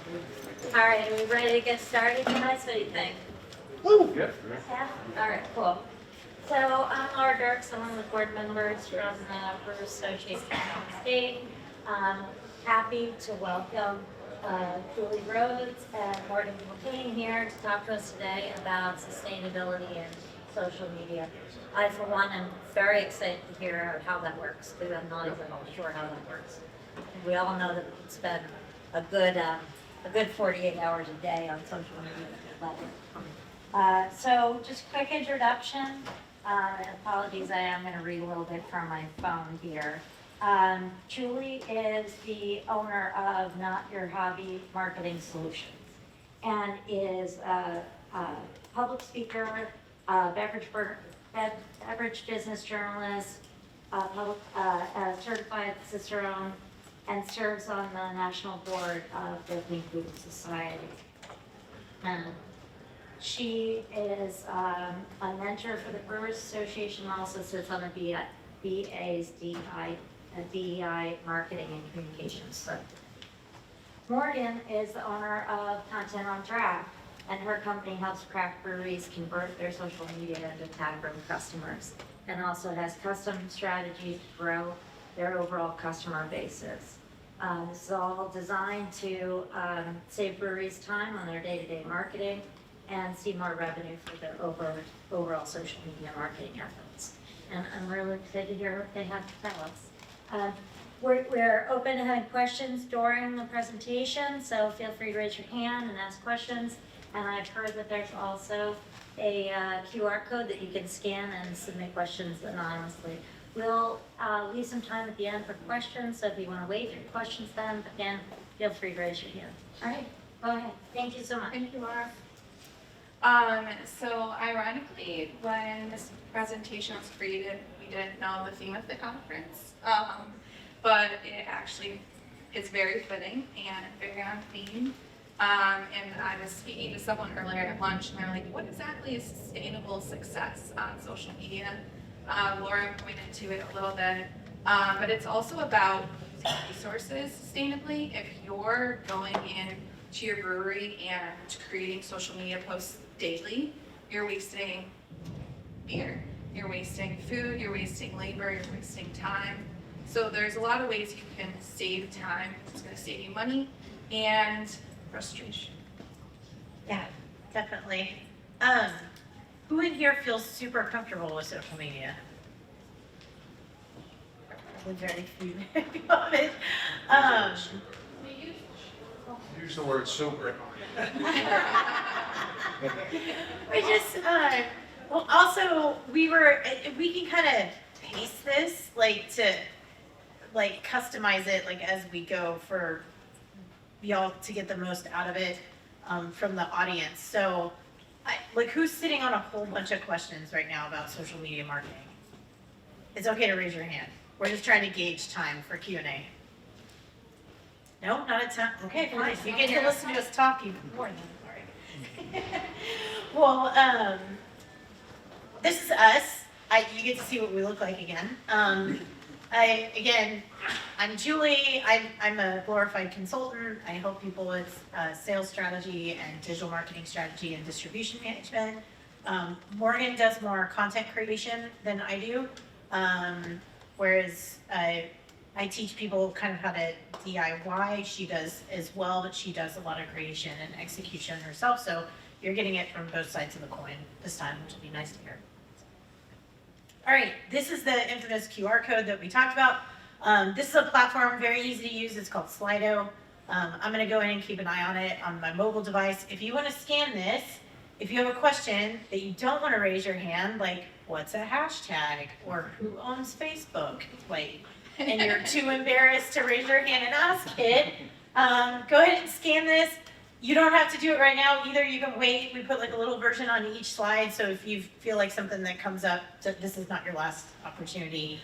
All right, are we ready to get started, guys? What do you think? Woo! Yeah. Yeah? All right, cool. So I'm Laura Dirks, I'm one of the board members from the Brewers Association of the state. Happy to welcome Julie Rhodes and Morgan Culhane here to talk to us today about sustainability and social media. I, for one, am very excited to hear how that works, because I'm not even sure how that works. We all know that we spend a good 48 hours a day on social media. So just quick introduction. Apologies, I am going to read a little bit from my phone here. Julie is the owner of Not Your Hobby Marketing Solutions and is a public speaker, beverage business journalist, a certified cicerone, and serves on the national board of the Clean Food Society. She is a mentor for the Brewers Association and also sits on the BA's DEI Marketing and Communications. So Morgan is the owner of Content on Draft, and her company helps craft breweries convert their social media into tap-room customers, and also has custom strategies to grow their overall customer bases. This is all designed to save breweries time on their day-to-day marketing and see more revenue for their overall social media marketing efforts. And I'm really excited to hear what they have to tell us. We're open to having questions during the presentation, so feel free to raise your hand and ask questions. And I've heard that there's also a QR code that you can scan and submit questions anonymously. We'll leave some time at the end for questions, so if you want to wait for your questions then, again, feel free to raise your hand. All right, go ahead. Thank you so much. Thank you, Laura. So ironically, when this presentation was created, we didn't know the theme of the conference, but it actually is very fitting and very on theme. And I was speaking to someone earlier at lunch, and they're like, what exactly is sustainable success on social media? Laura pointed to it a little bit, but it's also about using resources sustainably. If you're going in to your brewery and creating social media posts daily, you're wasting beer, you're wasting food, you're wasting labor, you're wasting time. So there's a lot of ways you can save time. It's going to save you money and frustration. Yeah, definitely. Who in here feels super comfortable with social media? Probably very few of it. Use the word super. We just, well, also, we can kind of pace this, to customize it, as we go for y'all to get the most out of it from the audience. So, who's sitting on a whole bunch of questions right now about social media marketing? It's okay to raise your hand. We're just trying to gauge time for Q&A. No, not a time. Okay, fine. You get to listen to us talk even more then. Sorry. Well, this is us. You get to see what we look like again. I'm Julie. I'm a glorified consultant. I help people with sales strategy and digital marketing strategy and distribution management. Morgan does more content creation than I do, whereas I teach people kind of how to DIY. She does as well, but she does a lot of creation and execution herself. So you're getting it from both sides of the coin this time, which would be nice to hear. All right, this is the infamous QR code that we talked about. This is a platform, very easy to use. It's called Slido. I'm going to go in and keep an eye on it on my mobile device. If you want to scan this, if you have a question that you don't want to raise your hand, like what's a hashtag or who owns Facebook, and you're too embarrassed to raise your hand and ask it, go ahead and scan this. You don't have to do it right now either. You can wait. We put a little version on each slide. So if you feel like something that comes up, this is not your last opportunity.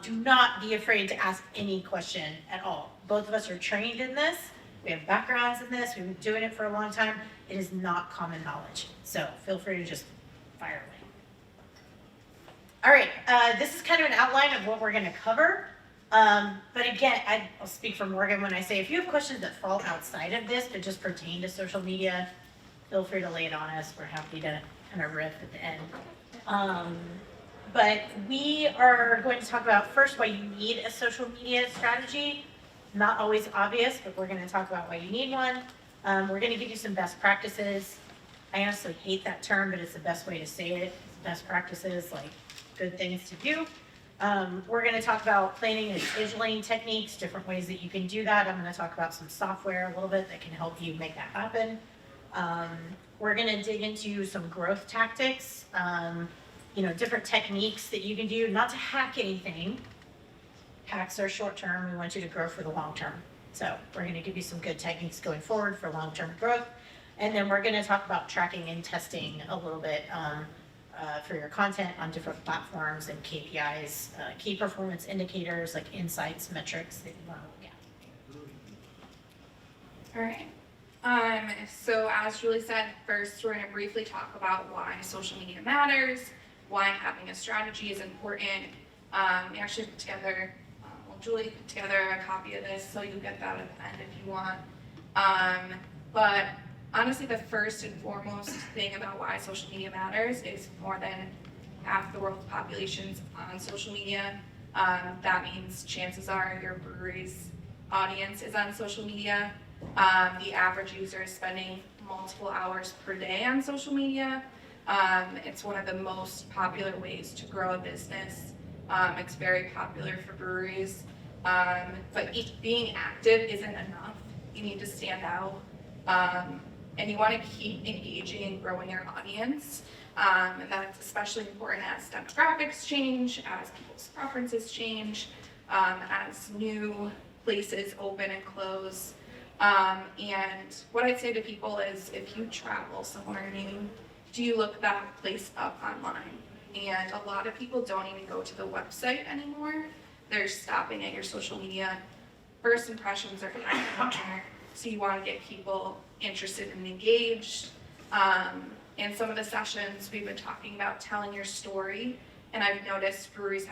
Do not be afraid to ask any question at all. Both of us are trained in this. We have backgrounds in this. We've been doing it for a long time. It is not common knowledge. So feel free to just fire away. All right, this is kind of an outline of what we're going to cover. But again, I'll speak for Morgan when I say, if you have questions that fall outside of this, but just pertain to social media, feel free to lay it on us. We're happy to kind of riff at the end. But we are going to talk about first why you need a social media strategy. Not always obvious, but we're going to talk about why you need one. We're going to give you some best practices. I honestly hate that term, but it's the best way to say it. Best practices, like good things to do. We're going to talk about planning and scheduling techniques, different ways that you can do that. I'm going to talk about some software a little bit that can help you make that happen. We're going to dig into some growth tactics, different techniques that you can do, not to hack anything. Hacks are short term. We want you to grow for the long term. So we're going to give you some good techniques going forward for long-term growth. And then we're going to talk about tracking and testing a little bit for your content on different platforms and KPIs, key performance indicators like insights, metrics that you want to look at. All right. So as Julie said, first we're going to briefly talk about why social media matters, why having a strategy is important. We actually put together, Julie put together a copy of this, so you'll get that at the end if you want. But honestly, the first and foremost thing about why social media matters is more than half the world's population's on social media. That means chances are your brewery's audience is on social media. The average user is spending multiple hours per day on social media. It's one of the most popular ways to grow a business. It's very popular for breweries. But being active isn't enough. You need to stand out. And you want to keep engaging and growing your audience. And that's especially important as demographics change, as people's preferences change, as new places open and close. And what I'd say to people is, if you travel somewhere new, do you look that place up online? And a lot of people don't even go to the website anymore. They're stopping at your social media. First impressions are everywhere. So you want to get people interested and engaged. In some of the sessions, we've been talking about telling your story. And I've noticed breweries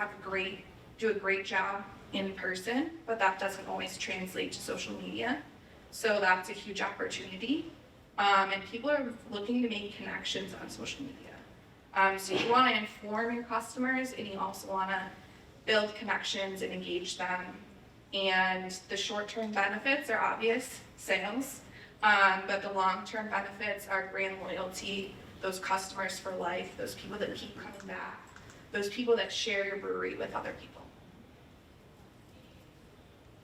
do a great job in person, but that doesn't always translate to social media. So that's a huge opportunity. And people are looking to make connections on social media. So you want to inform your customers, and you also want to build connections and engage them. And the short-term benefits are obvious, sales, but the long-term benefits are brand loyalty, those customers for life, those people that keep coming back, those people that share your brewery with other people.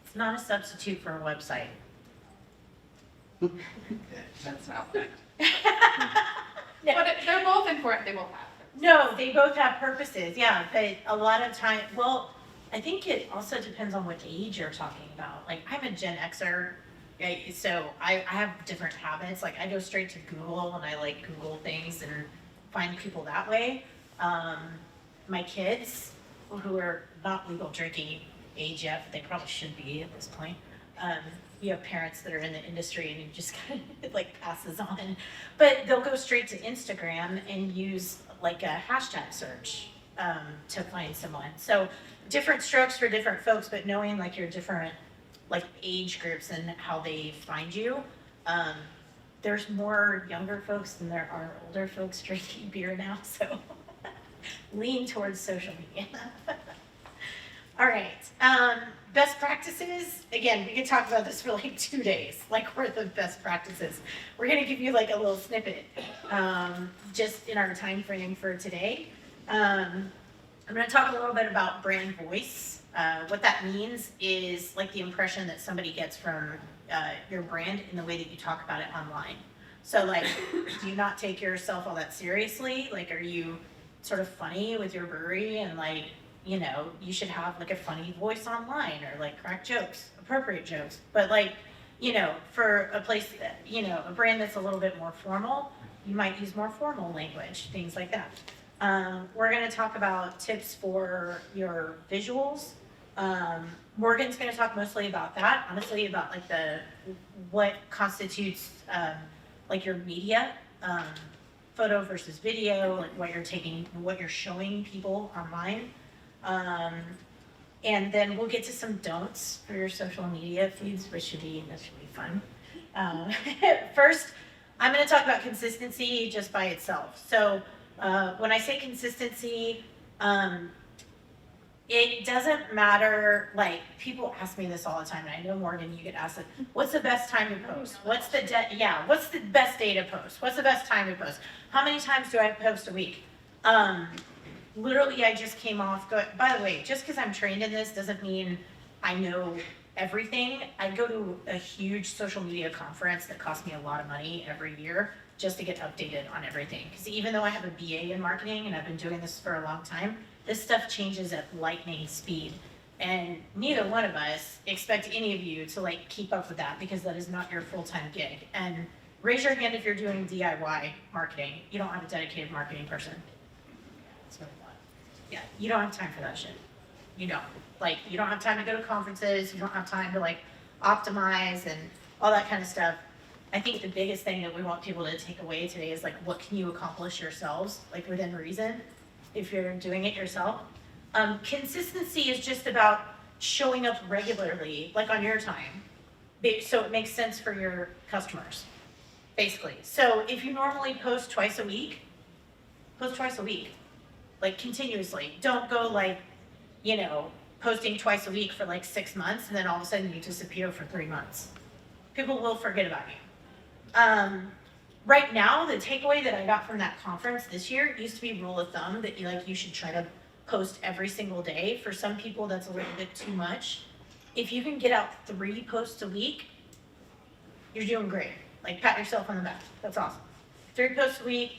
It's not a substitute for a website. That's not what. But they're both important. They both have. No, they both have purposes, yeah, but a lot of time, well, I think it also depends on what age you're talking about. Like, I'm a Gen Xer, right? So I have different habits. Like, I go straight to Google and I like Google things and find people that way. My kids, who are not legal drinking age yet, but they probably should be at this point. You have parents that are in the industry and you just kind of like passes on, but they'll go straight to Instagram and use like a hashtag search to find someone. So different strokes for different folks, but knowing like your different like age groups and how they find you. There's more younger folks than there are older folks drinking beer now, so lean towards social media. All right, best practices. Again, we could talk about this for like 2 days, like worth of best practices. We're gonna give you like a little snippet, just in our time frame for today. I'm gonna talk a little bit about brand voice. What that means is like the impression that somebody gets from your brand in the way that you talk about it online. So like, do you not take yourself all that seriously? Like, are you sort of funny with your brewery and like, you know, you should have like a funny voice online or like crack jokes, appropriate jokes. But like, you know, for a place that, you know, a brand that's a little bit more formal, you might use more formal language, things like that. We're going to talk about tips for your visuals. Morgan's going to talk mostly about that, honestly, about like what constitutes like your media, photo versus video, like what you're showing people online. And then we'll get to some don'ts for your social media feeds, which should be fun. First, I'm going to talk about consistency just by itself. So when I say consistency, it doesn't matter, like, people ask me this all the time, and I know, Morgan, you get asked, like, what's the best time to post? What's the best day to post? What's the best time to post? How many times do I post a week? Literally, I just came off, by the way, just because I'm trained in this doesn't mean I know everything. I go to a huge social media conference that costs me a lot of money every year just to get updated on everything. Because even though I have a BA in marketing and I've been doing this for a long time, this stuff changes at lightning speed. And neither one of us expect any of you to like keep up with that because that is not your full-time gig. And raise your hand if you're doing DIY marketing. You don't have a dedicated marketing person. That's what I thought. Yeah, you don't have time for that shit. You don't. Like, you don't have time to go to conferences. You don't have time to like optimize and all that kind of stuff. I think the biggest thing that we want people to take away today is like, what can you accomplish yourselves, like within reason, if you're doing it yourself. Consistency is just about showing up regularly, like on your time, so it makes sense for your customers, basically. So if you normally post twice a week, post twice a week, like continuously. Don't go like, you know, posting twice a week for like 6 months and then all of a sudden you disappear for 3 months. People will forget about you. Right now, the takeaway that I got from that conference this year used to be rule of thumb that you should try to post every single day. For some people, that's a little bit too much. If you can get out 3 posts a week, you're doing great. Like, pat yourself on the back. That's awesome. 3 posts a week,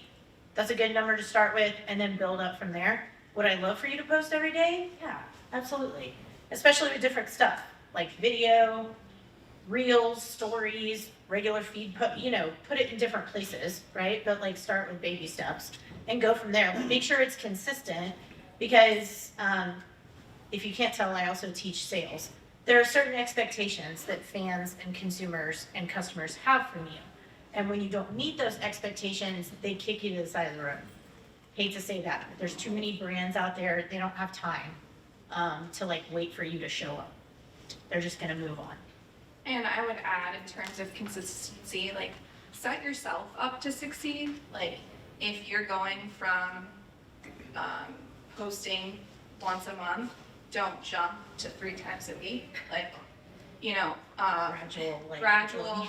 that's a good number to start with, and then build up from there. Would I love for you to post every day? Yeah, absolutely. Especially with different stuff, like video, reels, stories, regular feed, put it in different places, right? But like start with baby steps and go from there. But make sure it's consistent because if you can't tell, I also teach sales. There are certain expectations that fans and consumers and customers have from you. And when you don't meet those expectations, they kick you to the side of the road. Hate to say that, but there's too many brands out there, they don't have time to like wait for you to show up. They're just gonna move on. And I would add, in terms of consistency, like, set yourself up to succeed. Like, if you're going from posting once a month, don't jump to 3 times a week. Like, gradual,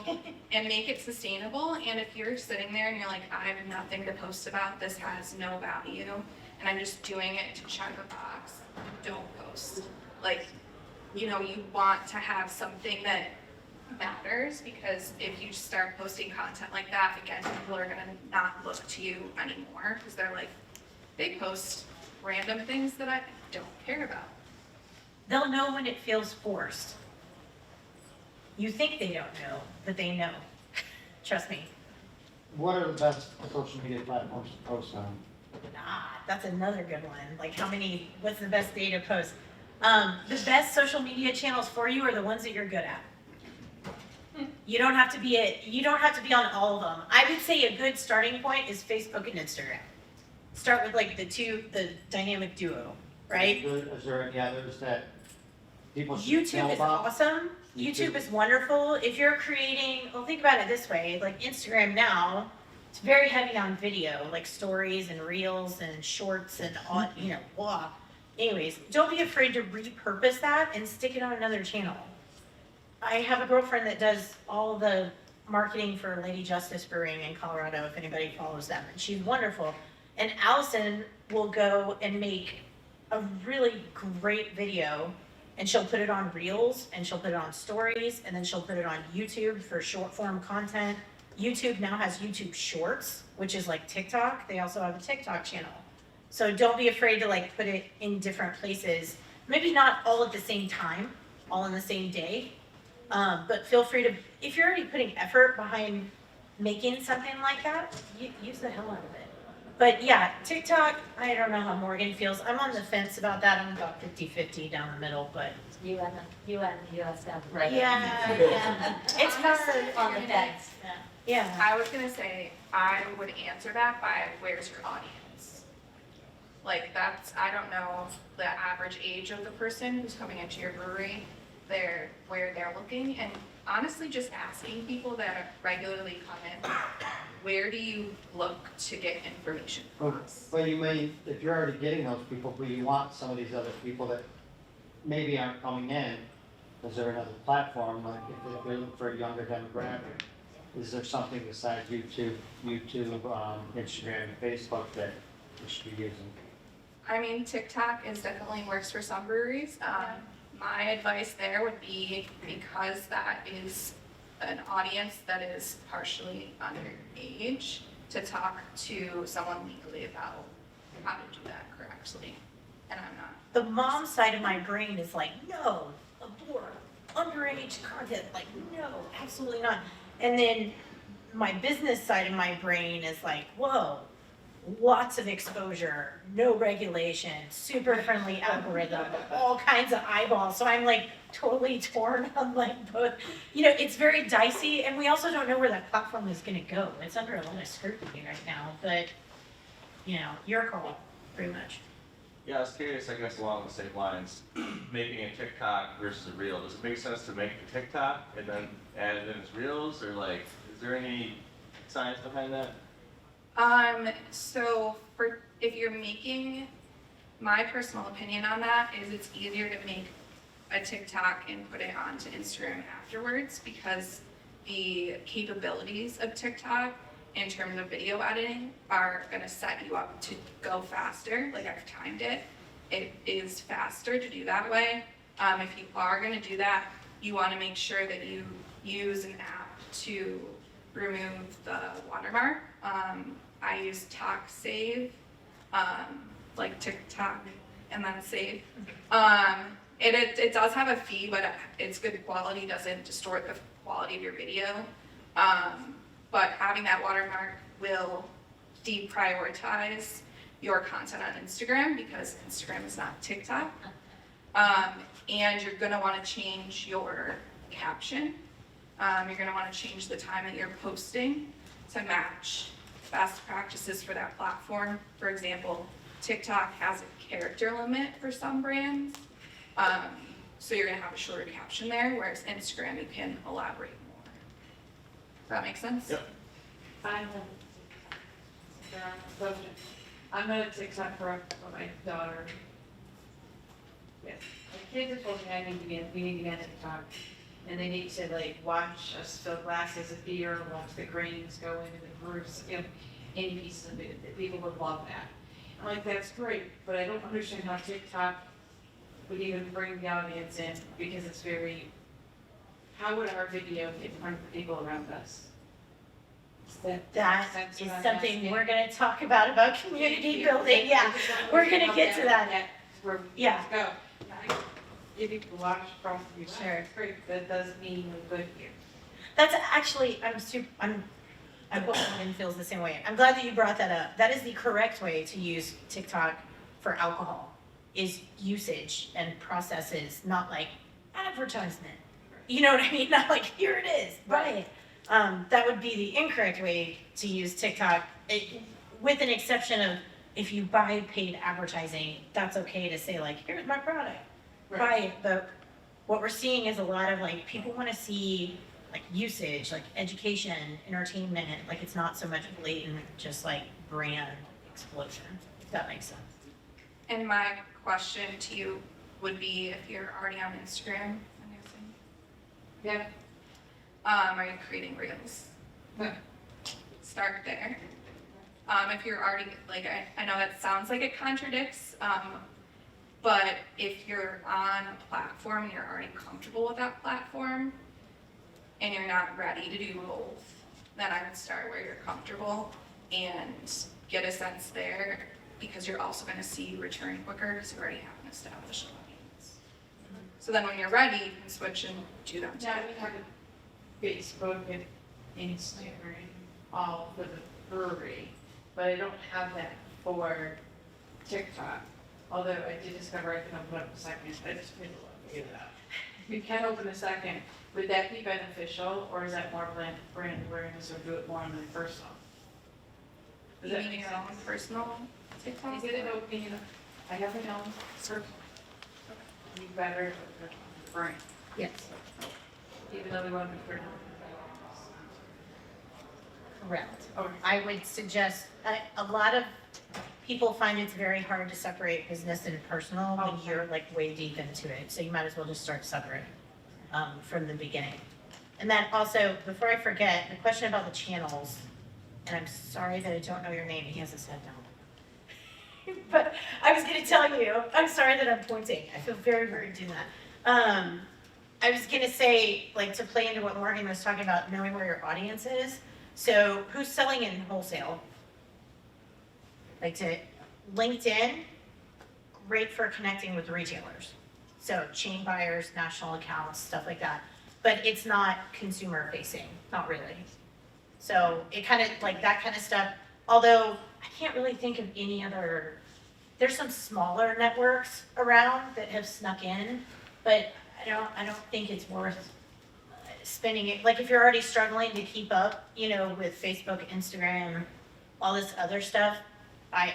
and make it sustainable. And if you're sitting there and you're like, I have nothing to post about, this has no value, and I'm just doing it to check a box, don't post. Like, you want to have something that matters, because if you start posting content like that, again, people are gonna not look to you anymore because they're like, they post random things that I don't care about. They'll know when it feels forced. You think they don't know, but they know. Trust me. What are the best social media platforms to post on? That's another good one. Like what's the best day to post? The best social media channels for you are the ones that you're good at. You don't have to be on all of them. I would say a good starting point is Facebook and Instagram. Start with like the dynamic duo, right? Is there any others that people should know YouTube is about? awesome. YouTube is wonderful. If you're creating, well, think about it this way, like Instagram now, it's very heavy on video, like stories and reels and shorts and all, blah. Anyways, don't be afraid to repurpose that and stick it on another channel. I have a girlfriend that does all the marketing for Lady Justice Brewing in Colorado, if anybody follows them, and she's wonderful. And Allison will go and make a really great video, and she'll put it on Reels, and she'll put it on Stories, and then she'll put it on YouTube for short form content. YouTube now has YouTube Shorts, which is like TikTok. They also have a TikTok channel. So don't be afraid to like put it in different places. Maybe not all at the same time, all in the same day. But feel free to, if you're already putting effort behind making something like that, use the hell out of it. But yeah, TikTok, I don't know how Morgan feels. I'm on the fence about that. I'm about 50-50 down the middle, but. You and the US stuff, right? Yeah. It's hard. On the fence. Yeah. I was gonna say, I would answer that by, where's your audience? Like that's, I don't know the average age of the person who's coming into your brewery, where they're looking, and honestly, just asking people that regularly come in, where do you look to get information from us? But you may, if you're already getting those people, but you want some of these other people that maybe aren't coming in, is there another platform, like if they're looking for a younger demographic? Is there something besides YouTube, Instagram, and Facebook that we should be using? I mean, TikTok is definitely works for some breweries. My advice there would be, because that is an audience that is partially underage, to talk to someone legally about how to do that correctly. And I'm not. The mom side of my brain is like, no, abort, underage content, like, no, absolutely not. And then my business side of my brain is like, whoa, lots of exposure, no regulation, super friendly algorithm, all kinds of eyeballs. So I'm like totally torn on like both. You know, it's very dicey, and we also don't know where that platform is gonna go. It's under a lot of scrutiny right now, but you know, your call, pretty much. Yeah, I was curious, I guess along the same lines, making a TikTok versus a reel. Does it make sense to make the TikTok and then add it in as reels, or like, is there any science behind that? So if you're making, my personal opinion on that is it's easier to make a TikTok and put it onto Instagram afterwards, because the capabilities of TikTok in terms of video editing are gonna set you up to go faster. Like I've timed it. It is faster to do that way. If you are gonna do that, you wanna make sure that you use an app to remove the watermark. I use Talk Save, like TikTok and then save. It does have a fee, but it's good quality, doesn't distort the quality of your video. But having that watermark will deprioritize your content on Instagram, because Instagram is not TikTok. And you're gonna wanna change your caption. You're gonna wanna change the time that you're posting to match best practices for that platform. For example, TikTok has a character limit for some brands. So you're gonna have a shorter caption there, whereas Instagram, you can elaborate more. Does that make sense? Yep. I'm not a TikTok for my daughter. Yes, my kids have told me we need to get TikTok. And they need to like watch us fill glasses of beer, watch the grains go into the grooves, you know, any piece of it, that people would love that. I'm like, that's great, but I don't understand how TikTok would even bring the audience in, because it's very, how would our video get in front of the people around us? That is something we're gonna talk about community building, yeah. We're gonna get to that. That's where we Yeah. go. If you can watch from your Sure. chair, it's great, that does mean we're good here. That's actually, I hope Megan feels the same way. I'm glad that you brought that up. That is the correct way to use TikTok for alcohol, is usage and processes, not like advertisement. You know what I mean? Not like, here it is, buy it. That would be the incorrect way to use TikTok, with an exception of if you buy paid advertising, that's okay to say like, here's my product, buy it. But what we're seeing is a lot of like, people wanna see like usage, like education, entertainment, like it's not so much blatant, just like brand explosion, if that makes sense. And my question to you would be, if you're already on Instagram, I'm guessing, Yeah. are you creating reels? No. Start there. If you're already, like, I know that sounds like it contradicts, but if you're on a platform and you're already comfortable with that platform and you're not ready to do both, then I would start where you're comfortable and get a sense there, because you're also gonna see return quicker because you already have an established audience. So then when you're ready, you can switch and do them Now together. we have a Facebook and Instagram all for the brewery, but I don't have that for TikTok. Although I did discover I can open up a second, I just made a figure that out. We can open a second, would that be beneficial, or is that more brand awareness, or do it more on my personal? Does You that mean make your sense? own personal TikTok? Is it an opinion? I have my own circle. Be better for brand, Yes. even though we want to be fair. Correct. Okay. I would suggest, a lot of people find it's very hard to separate business and personal when Okay. you're like way deep into it. So you might as well just start separate from the beginning. And then also, before I forget, the question about the channels, and I'm sorry that I don't know your name, he has his head down. But I was gonna tell you, I'm sorry that I'm pointing, I feel very weird doing that. I was gonna say, like, to play into what Morgan was talking about, knowing where your audience is. So who's selling in wholesale? Like to LinkedIn, great for connecting with retailers. So chain buyers, national accounts, stuff like that. But it's not consumer facing, not really. So it kind of like that kind of stuff. Although I can't really think of any other, there's some smaller networks around that have snuck in, but I don't think it's worth spending it. Like if you're already struggling to keep up, with Facebook, Instagram, all this other stuff, I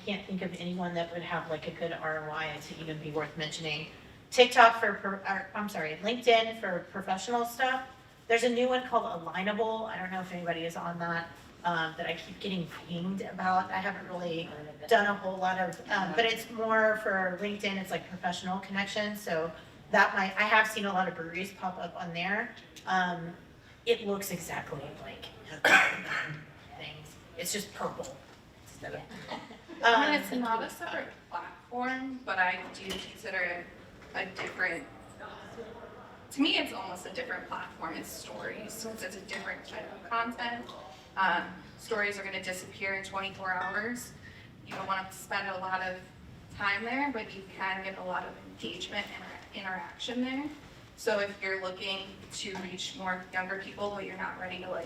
can't think of anyone that would have like a good ROI to even be worth mentioning. TikTok LinkedIn for professional stuff. There's a new one called Alignable. I don't know if anybody is on that, that I keep getting pinged about. I haven't really done a whole lot of, but it's more for LinkedIn. It's like professional connections. So I have seen a lot of breweries pop up on there. It looks exactly like things. It's just purple instead of. And it's not a separate platform, but I do consider it a different, to me, it's almost a different platform. It's stories, since it's a different type of content. Stories are gonna disappear in 24 hours. You don't wanna spend a lot of time there, but you can get a lot of engagement and interaction there. So if you're looking to reach more younger people, but you're not ready to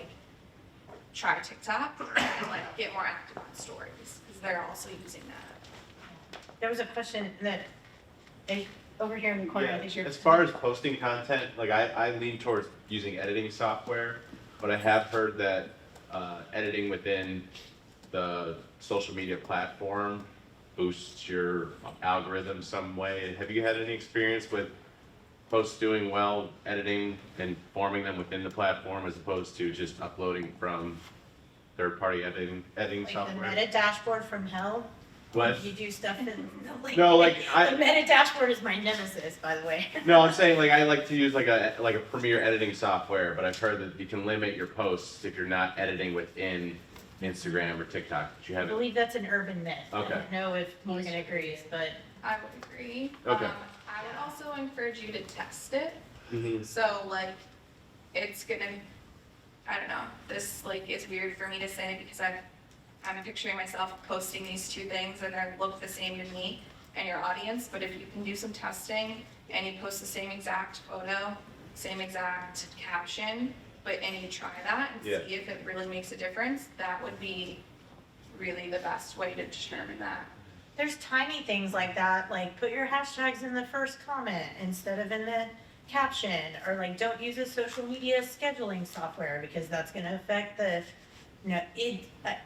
try TikTok, and get more active on stories, because they're also using that. There was a question that, over here in the corner, I think you're. As far as posting content, I lean towards using editing software, but I have heard that editing within the social media platform boosts your algorithm some way. Have you had any experience with posts doing well, editing and forming them within the platform as opposed to just uploading from third-party editing Like the software? meta dashboard from hell? What? You do stuff in the No, the meta dashboard is my nemesis, by the way. No, I'm saying I like to use like a Premiere editing software, but I've heard that you can limit your posts if you're not editing within Instagram or TikTok. But you I haven't. believe that's an urban myth. Okay. I don't know if Morgan agrees, but I would agree. Okay. I would also encourage you to test it. Mhm. So it's gonna, I don't know, this is weird for me to say because I'm picturing myself posting these two things and they look the same to me and your audience, but if you can do some testing and you post the same exact photo, same exact caption, and you try that and Yeah. see if it really makes a difference, that would be really the best way to determine that. there's tiny things like that, like put your hashtags in the first comment instead of in the caption, or don't use a social media scheduling software because that's gonna affect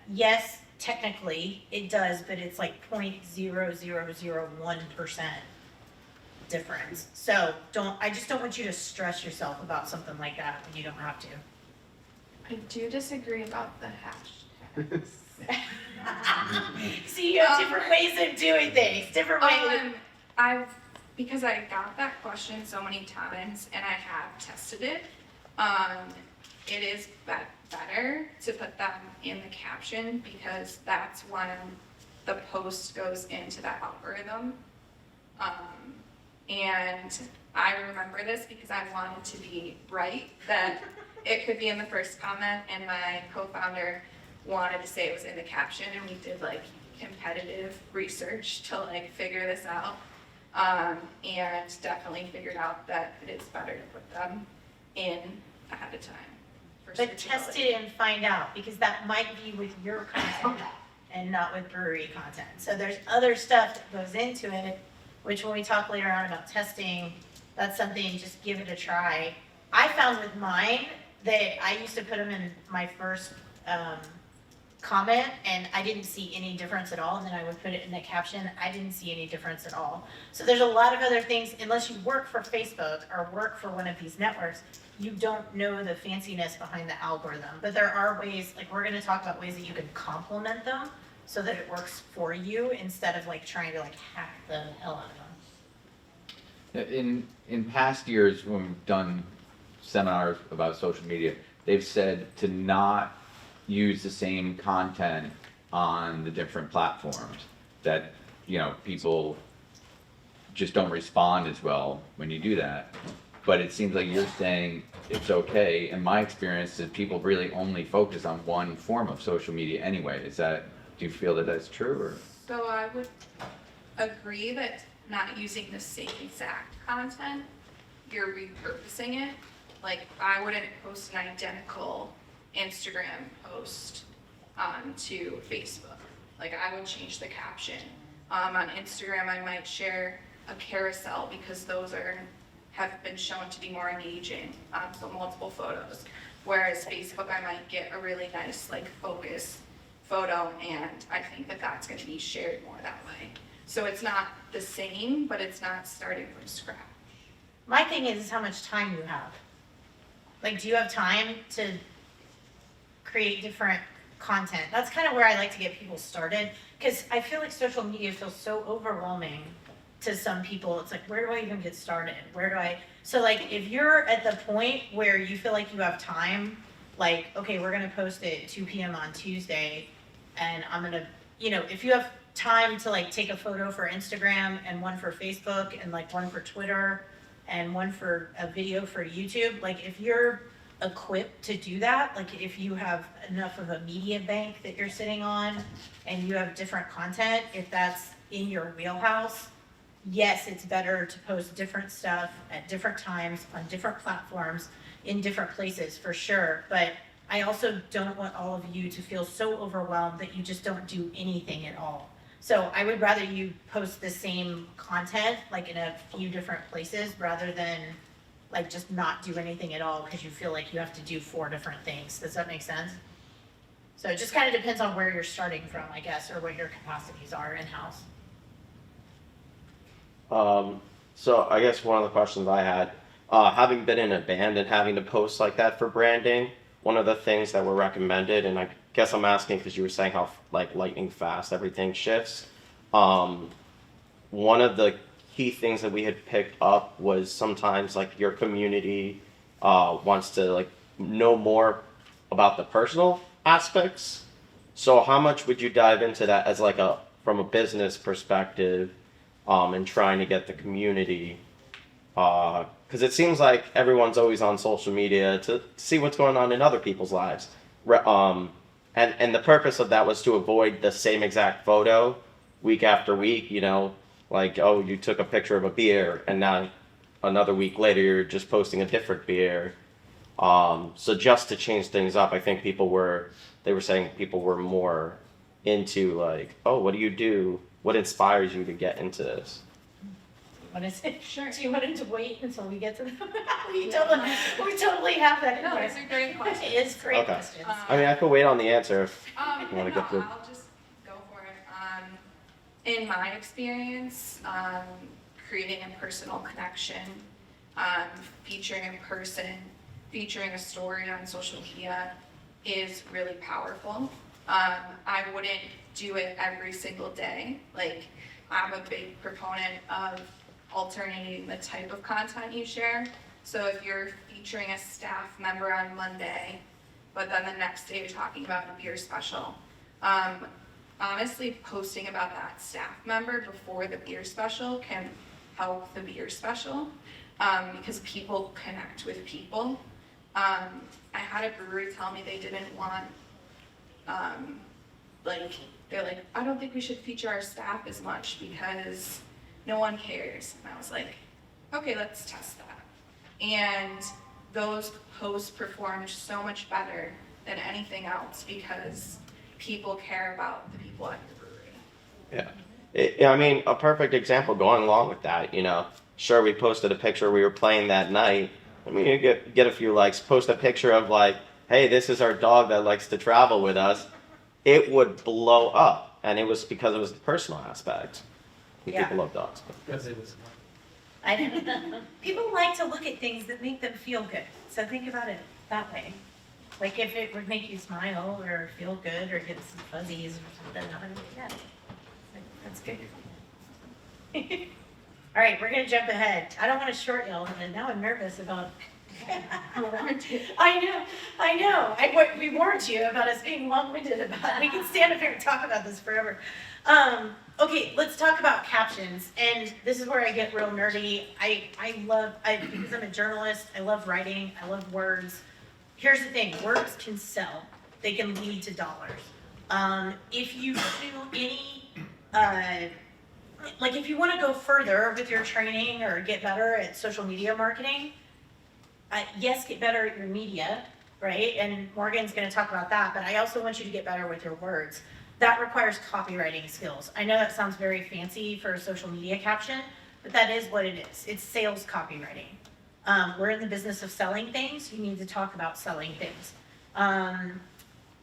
yes, technically it does, but it's 0.0001% difference. So I just don't want you to stress yourself about something like that when you don't have to. I do disagree about the hashtags. See, you have different ways of doing things, different ways. Because I got that question so many times and I have tested it, it is better to put them in the caption because that's when the post goes into that algorithm. And I remember this because I wanted to be right, that it could be in the first comment, and my co-founder wanted to say it was in the caption, and we did competitive research to figure this out. And definitely figured out that it is better to put them in ahead of time. For But test searchability. it and find out, because that might be with your content and not with brewery content. So there's other stuff that goes into it, which when we talk later on about testing, that's something, just give it a try. I found with mine that I used to put them in my first comment and I didn't see any difference at all, and then I would put it in the caption, I didn't see any difference at all. So there's a lot of other things, unless you work for Facebook or work for one of these networks, you don't know the fanciness behind the algorithm. But there are ways, like we're gonna talk about ways that you can complement them so that it works for you instead of like trying to like hack the hell out of them. In past years, when we've done seminars about social media, they've said to not use the same content on the different platforms, that, you know, people just don't respond as well when you do that. But it seems like you're saying it's okay. In my experience, is people really only focus on one form of social media anyway. Do you feel that that's true, or? So I would agree that not using the same exact content, you're repurposing it. Like, I wouldn't post an identical Instagram post onto Facebook. Like, I would change the caption. On Instagram, I might share a carousel because those have been shown to be more engaging, so multiple photos. Whereas Facebook, I might get a really nice, like, focus photo, and I think that that's gonna be shared more that way. So it's not the same, but it's not starting from scratch. My thing is how much time you have. Like, do you have time to create different content? That's kind of where I like to get people started, because I feel like social media feels so overwhelming to some people. It's like, where do I even get started? So like, if you're at the point where you feel like you have time, like, okay, we're gonna post it 2 p.m. on Tuesday, and I'm gonna, you know, if you have time to like take a photo for Instagram and one for Facebook and like one for Twitter and one for a video for YouTube, like if you're equipped to do that, like if you have enough of a media bank that you're sitting on and you have different content, if that's in your wheelhouse, yes, it's better to post different stuff at different times on different platforms in different places for sure. But I also don't want all of you to feel so overwhelmed that you just don't do anything at all. So I would rather you post the same content like in a few different places rather than like just not do anything at all because you feel like you have to do 4 different things. Does that make sense? So it just kind of depends on where you're starting from, I guess, or what your capacities are in-house. So I guess one of the questions I had, having been in a band and having to post like that for branding, one of the things that were recommended, and I guess I'm asking because you were saying how like lightning fast everything shifts. One of the key things that we had picked up was sometimes like your community wants to like know more about the personal aspects. So how much would you dive into that as like from a business perspective, and trying to get the community? Because it seems like everyone's always on social media to see what's going on in other people's lives. And the purpose of that was to avoid the same exact photo week after week, you know, like, oh, you took a picture of a beer and now another week later you're just posting a different beer. So just to change things up, I think they were saying people were more into like, oh, what do you do? What inspires you to get into this? What is it? Sure. Do you want him to wait until we get to the, we totally have that in No, there. it's a great question. It is great Okay. questions. I mean, I could wait on the answer if you want to No, go through. I'll just go for it. In my experience, creating a personal connection, featuring a person, featuring a story on social media is really powerful. I wouldn't do it every single day. Like, I'm a big proponent of alternating the type of content you share. So if you're featuring a staff member on Monday, but then the next day you're talking about a beer special, honestly, posting about that staff member before the beer special can help the beer special, because people connect with people. I had a brewery tell me they didn't want, they're like, I don't think we should feature our staff as much because no one cares. And I was like, okay, let's test that. And those posts performed so much better than anything else because people care about the people at your brewery. Yeah. I mean, a perfect example going along with that, you know, sure, we posted a picture we were playing that night. I mean, you get a few likes. Post a picture of like, hey, this is our dog that likes to travel with us. it would blow up, and it was because it was the personal aspect. Yeah. People love dogs. Because it was. I know. People like to look at things that make them feel good. So think about it that way. Like if it would make you smile or feel good or get some fuzzies or something, yeah, that's good. All right, we're gonna jump ahead. I don't want to short y'all, and now I'm nervous about. I know. We warned you about us being long-winded about it. We can stand up here and talk about this forever. Okay, let's talk about captions. And this is where I get real nerdy. Because I'm a journalist, I love writing, I love words. Here's the thing, words can sell. They can lead to dollars. If you do any, if you want to go further with your training or get better at social media marketing, yes, get better at your media, right? And Morgan's going to talk about that, but I also want you to get better with your words. That requires copywriting skills. I know that sounds very fancy for a social media caption, but that is what it is. It's sales copywriting. We're in the business of selling things. You need to talk about selling things.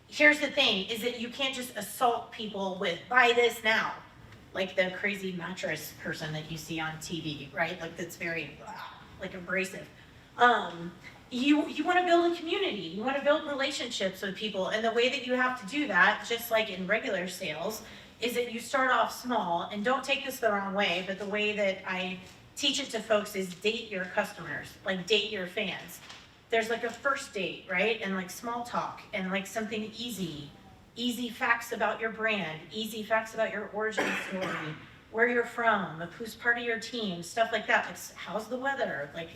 Here's the thing, is that you can't just assault people with, buy this now. Like the crazy mattress person that you see on TV, right? Like that's very, abrasive. You want to build a community. You want to build relationships with people. And the way that you have to do that, just like in regular sales, is that you start off small. And don't take this the wrong way, but the way that I teach it to folks is date your customers, like date your fans. There's like a first date, right? And like small talk and like something easy facts about your brand, easy facts about your origin story, where you're from, who's part of your team, stuff like that. Like, how's the weather? Like,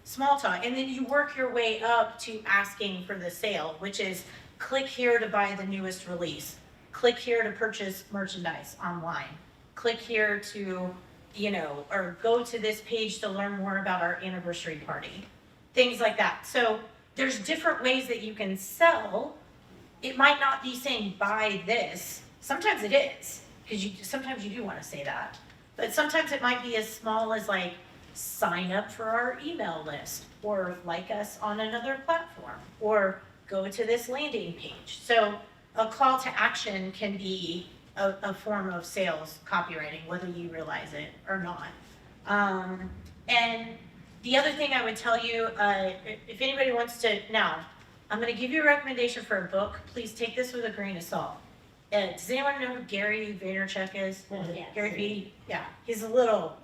small talk. And then you work your way up to asking for the sale, which is click here to buy the newest release. Click here to purchase merchandise online. Click here to, or go to this page to learn more about our anniversary party. Things like that. So there's different ways that you can sell. It might not be saying buy this. Sometimes it is, because sometimes you do want to say that. But sometimes it might be as small as like, sign up for our email list, or like us on another platform, or go to this landing page. So a call to action can be a form of sales copywriting, whether you realize it or not. And the other thing I would tell you, if anybody wants to, now, I'm going to give you a recommendation for a book. Please take this with a grain of salt. Does anyone know who Gary Vaynerchuk is? Yes. Gary V? Yeah, he's a little,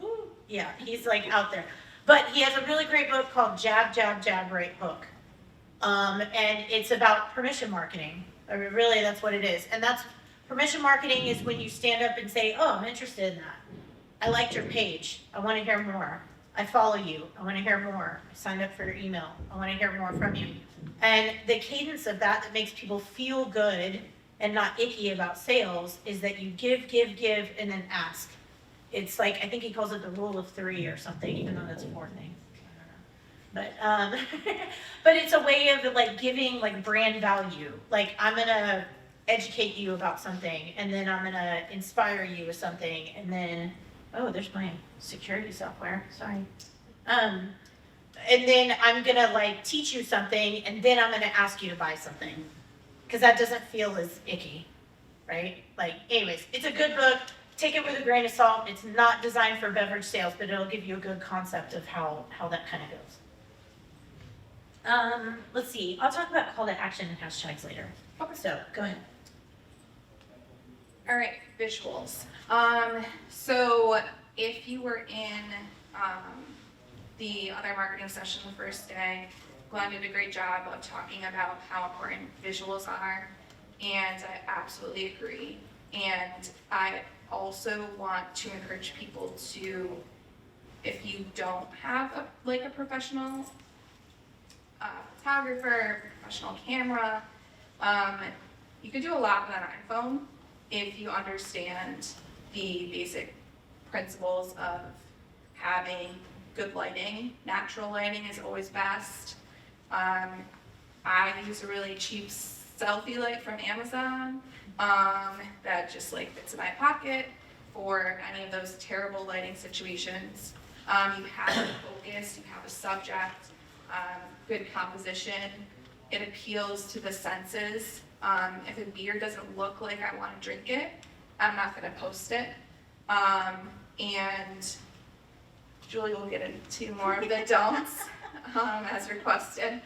yeah, he's like out there. But he has a really great book called Jab, Jab, Jab, Right Hook. And it's about permission marketing. I mean, really, that's what it is. And permission marketing is when you stand up and say, oh, I'm interested in that. I liked your page. I want to hear more. I follow you. I want to hear more. I signed up for your email. I want to hear more from you. And the cadence of that makes people feel good and not icky about sales is that you give, and then ask. It's like, I think he calls it the rule of 3 or something, even though that's 4 things. I don't know. But, but it's a way of like giving like brand value. Like I'm gonna educate you about something, and then I'm gonna inspire you with something, and then, oh, there's my security software, sorry. And then I'm gonna like teach you something, and then I'm gonna ask you to buy something. Because that doesn't feel as icky, right? Like, anyways, it's a good book. Take it with a grain of salt. It's not designed for beverage sales, but it'll give you a good concept of how that kind of goes. Let's see. I'll talk about call to action and hashtags later. Okay. So, go ahead. All right, visuals. So if you were in the other marketing session the first day, Glenn did a great job of talking about how important visuals are, and I absolutely agree. And I also want to encourage people to, if you don't have a professional photographer, professional camera, you can do a lot with an iPhone if you understand the basic principles of having good lighting. Natural lighting is always best. I use a really cheap selfie light from Amazon that just like fits in my pocket for any of those terrible lighting situations. You have a focus, you have a subject, good composition, it appeals to the senses. If a beer doesn't look like I want to drink it, I'm not going to post it. And Julie will get into more of the don'ts as requested.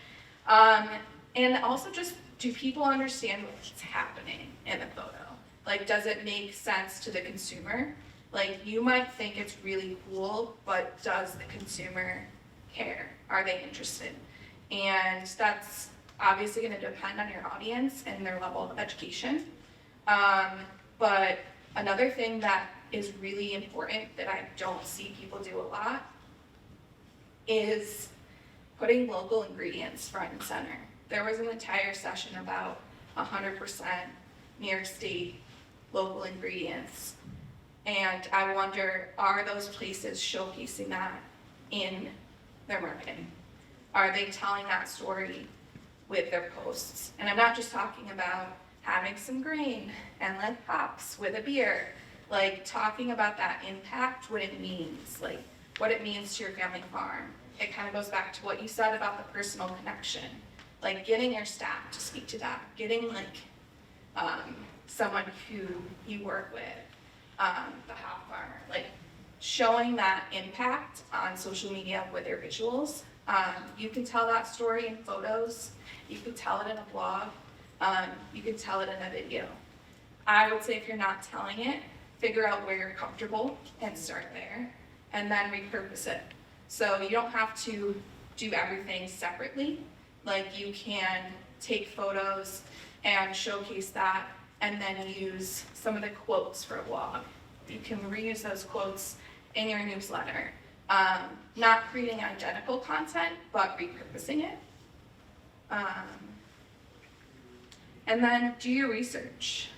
And also just, do people understand what's happening in the photo? Like, does it make sense to the consumer? Like, you might think it's really cool, but does the consumer care? Are they interested? And that's obviously going to depend on your audience and their level of education. But another thing that is really important that I don't see people do a lot is putting local ingredients front and center. There was an entire session about 100% New York State local ingredients. And I wonder, are those places showcasing that in their marketing? Are they telling that story with their posts? And I'm not just talking about having some grain and like hops with a beer, like talking about that impact, what it means, like what it means to your family farm. It kind of goes back to what you said about the personal connection, like getting your staff to speak to that, getting like someone who you work with, the hop farmer, like showing that impact on social media with your visuals. You can tell that story in photos, you can tell it in a blog, you can tell it in a video. I would say if you're not telling it, figure out where you're comfortable and start there, and then repurpose it. So you don't have to do everything separately. Like, you can take photos and showcase that, and then use some of the quotes for a blog. You can reuse those quotes in your newsletter. Not creating identical content, but repurposing it. And then do your research.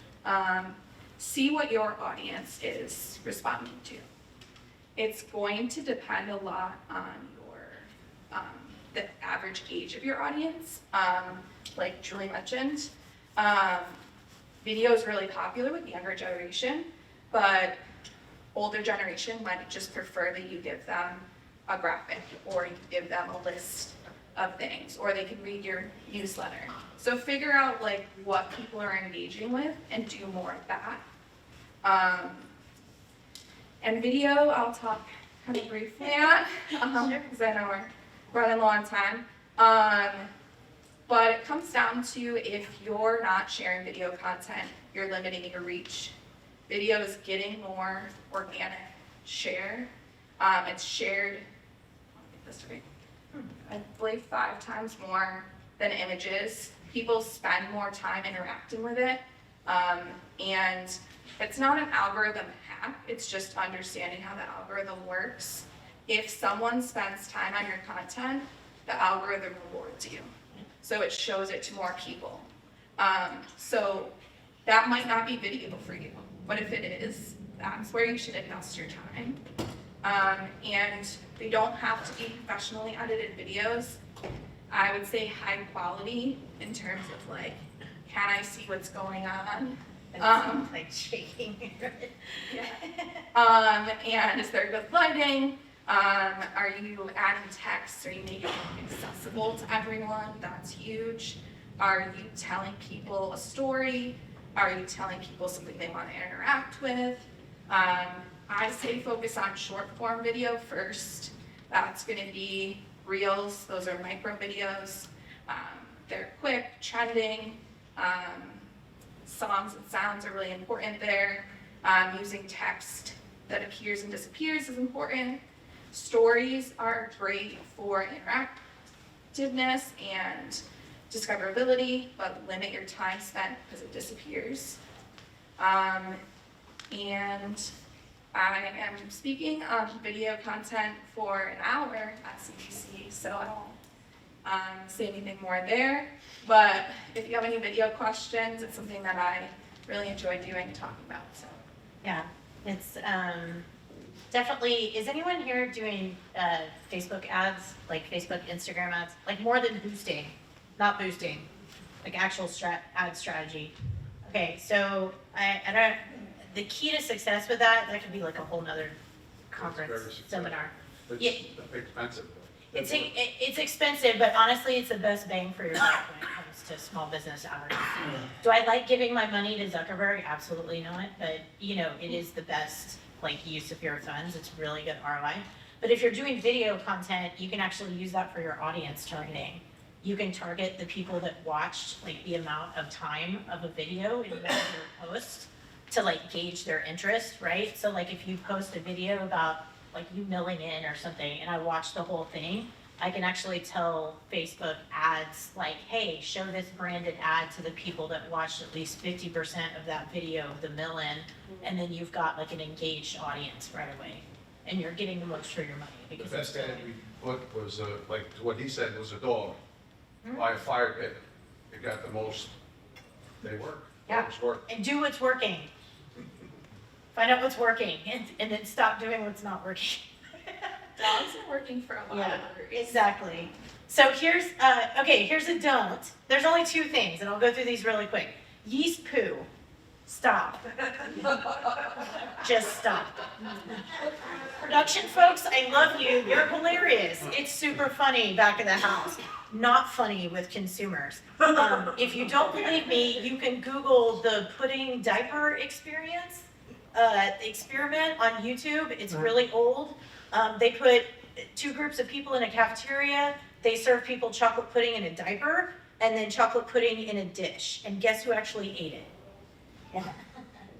See what your audience is responding to. It's going to depend a lot on your the average age of your audience. Like Julie mentioned, video is really popular with the younger generation, but older generation might just prefer that you give them a graphic, or you give them a list of things, or they can read your newsletter. So figure out like what people are engaging with and do more of that. And video, I'll talk kind of briefly on, because I know we're running low on time. But it comes down to, if you're not sharing video content, you're limiting your reach. Video is getting more organic share. It's shared, I'll get this right, I believe 5 times more than images. People spend more time interacting with it. And it's not an algorithm hack, it's just understanding how the algorithm works. If someone spends time on your content, the algorithm rewards you. So it shows it to more people. So that might not be video for you, but if it is, that's where you should invest your time. And they don't have to be professionally edited videos. I would say high quality in terms of like, can I see what's going on? Like shaking. Yeah. And is there good lighting? Are you adding text? Are you making it accessible to everyone? That's huge. Are you telling people a story? Are you telling people something they want to interact with? I say focus on short form video first. That's going to be Reels. Those are micro videos. They're quick, trending. Songs and sounds are really important there. Using text that appears and disappears is important. Stories are great for interactiveness and discoverability, but limit your time spent because it disappears. And I am speaking on video content for an hour at CPC, so I won't say anything more there. But if you have any video questions, it's something that I really enjoy doing and talking about. So. Yeah, it's definitely, is anyone here doing Facebook ads, like Facebook, Instagram ads, like more than boosting, not boosting, like actual ad strategy? Okay, so I don't, the key to success with that could be like a whole nother Very conference successful. seminar. It's Yeah. expensive. It's expensive, but honestly, it's the best bang for your buck when it comes to small business advertising. Do I like giving my money to Zuckerberg? Absolutely not, but you know, it is the best like use of your funds. It's really good ROI. But if you're doing video content, you can actually use that for your audience targeting. You can target the people that watched like the amount of time of a video in your post to like gauge their interest, right? So like if you post a video about like you milling in or something and I watch the whole thing, I can actually tell Facebook ads like, hey, show this branded ad to the people that watched at least 50% of that video of the mill in, and then you've got like an engaged audience right away. And you're getting the most for your money The because best it's ad we put was, like what he said, was a dog by a fire pit. It got the most, they work. Yeah. Dogs work. and do what's working. Find out what's working and then stop doing what's not working. Dogs are working for a lot Yeah, of breweries. exactly. So here's a don't. There's only two things, and I'll go through these really quick. Yeast poo. Stop. Just stop. Production folks, I love you. You're hilarious. It's super funny back of the house. Not funny with consumers. If you don't believe me, you can Google the pudding diaper experience. Experiment on YouTube. It's really old. They put two groups of people in a cafeteria. They serve people chocolate pudding in a diaper and then chocolate pudding in a dish. And guess who actually ate it?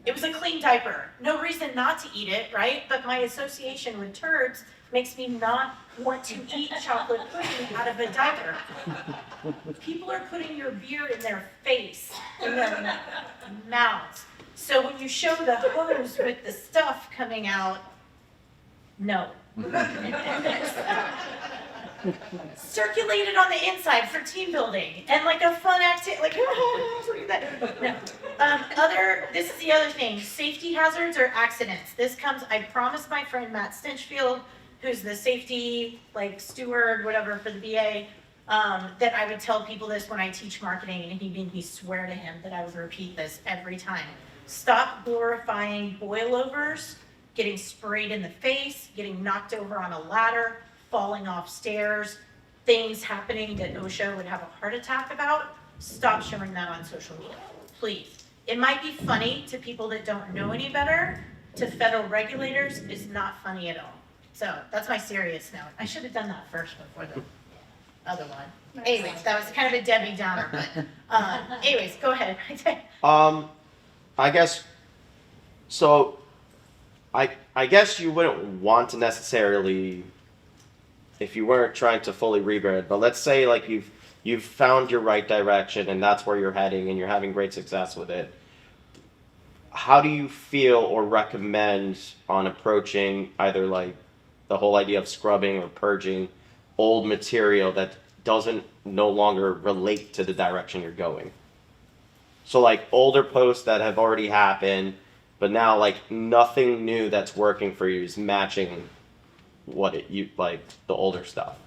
It was a clean diaper. No reason not to eat it, right? But my association with turds makes me not want to eat chocolate pudding out of a diaper. People are putting your beer in their face, in their mouths. So when you show the hose with the stuff coming out, no. Circulate it on the inside for team building and like a fun activity, like, look at that. No. This is the other thing, safety hazards or accidents. This comes, I promised my friend Matt Stinchfield, who's the safety, like steward, whatever for the BA, that I would tell people this when I teach marketing, and he made me swear to him that I would repeat this every time. Stop glorifying boilovers, getting sprayed in the face, getting knocked over on a ladder, falling off stairs, things happening that OSHA would have a heart attack about. Stop showing that on social media, please. It might be funny to people that don't know any better. To federal regulators, is not funny at all. So that's my serious note. I should have done that first before the other one. Anyways, that was kind of a Debbie Downer, but anyways, go ahead. I guess, so, I guess you wouldn't want to necessarily, if you weren't trying to fully rebrand, but let's say like you've found your right direction and that's where you're heading and you're having great success with it. How do you feel or recommend on approaching either like the whole idea of scrubbing or purging old material that doesn't no longer relate to the direction you're going? So like older posts that have already happened, but now like nothing new that's working for you is matching what you like the older stuff.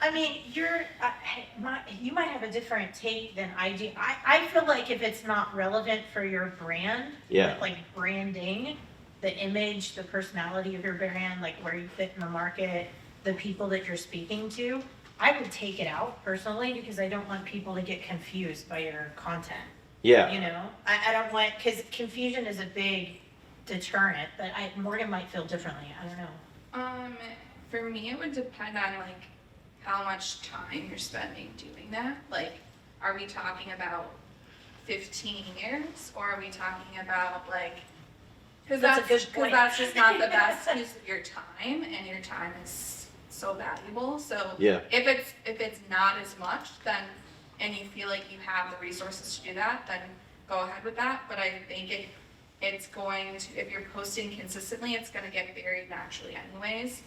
I mean, you might have a different take than I do. I feel like if it's not relevant for your brand, Yeah. like branding, the image, the personality of your brand, like where you fit in the market, the people that you're speaking to, I would take it out personally because I don't want people to get confused by your content. Yeah. You know, I don't want, because confusion is a big deterrent, but Morgan might feel differently. I don't know. For me, it would depend on like how much time you're spending doing that. Like, are we talking about 15 years, or are we talking about like? Because That's a good point. that's just not the best use of your time, and your time is so valuable. So Yeah. if it's not as much, then and you feel like you have the resources to do that, then go ahead with that. But I think it's going to, if you're posting consistently, it's going to get buried naturally anyways.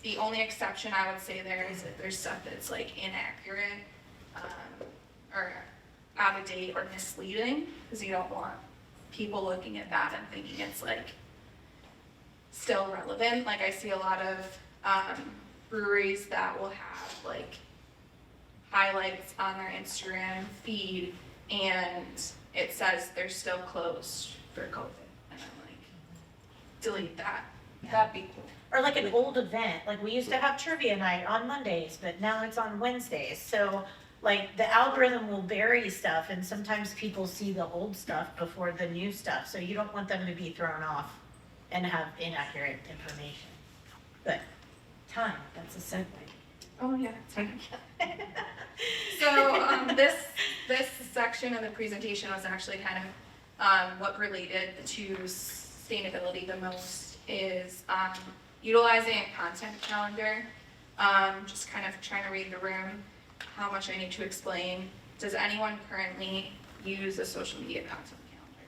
The only exception I would say there is if there's stuff that's like inaccurate or out of date or misleading, because you don't want people looking at that and thinking it's like still relevant. Like I see a lot of breweries that will have like highlights on their Instagram feed and it says they're still closed for COVID. And I'm like, delete that. That'd be cool. Or like an old event, like we used to have trivia night on Mondays, but now it's on Wednesdays. So like the algorithm will vary stuff and sometimes people see the old stuff before the new stuff. So you don't want them to be thrown off and have inaccurate information. But time, that's a segue. Oh, yeah. So, this section of the presentation was actually kind of, what related to sustainability the most is, utilizing a content calendar. Just kind of trying to read the room, how much I need to explain. Does anyone currently use a social media content calendar?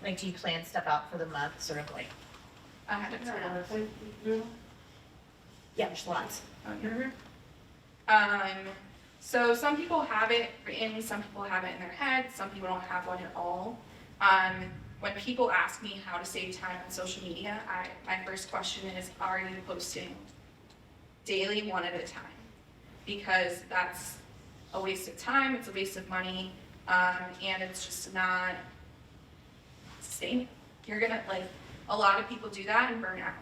Like, do you plan stuff out for the month, sort of like, Ahead of time. yeah, there's lots. So some people have it written, some people have it in their head, some people don't have one at all. When people ask me how to save time on social media, my first question is, are you posting daily, one at a time? Because that's a waste of time, it's a waste of money, and it's just not sustainable. You're gonna, like, a lot of people do that and burn out.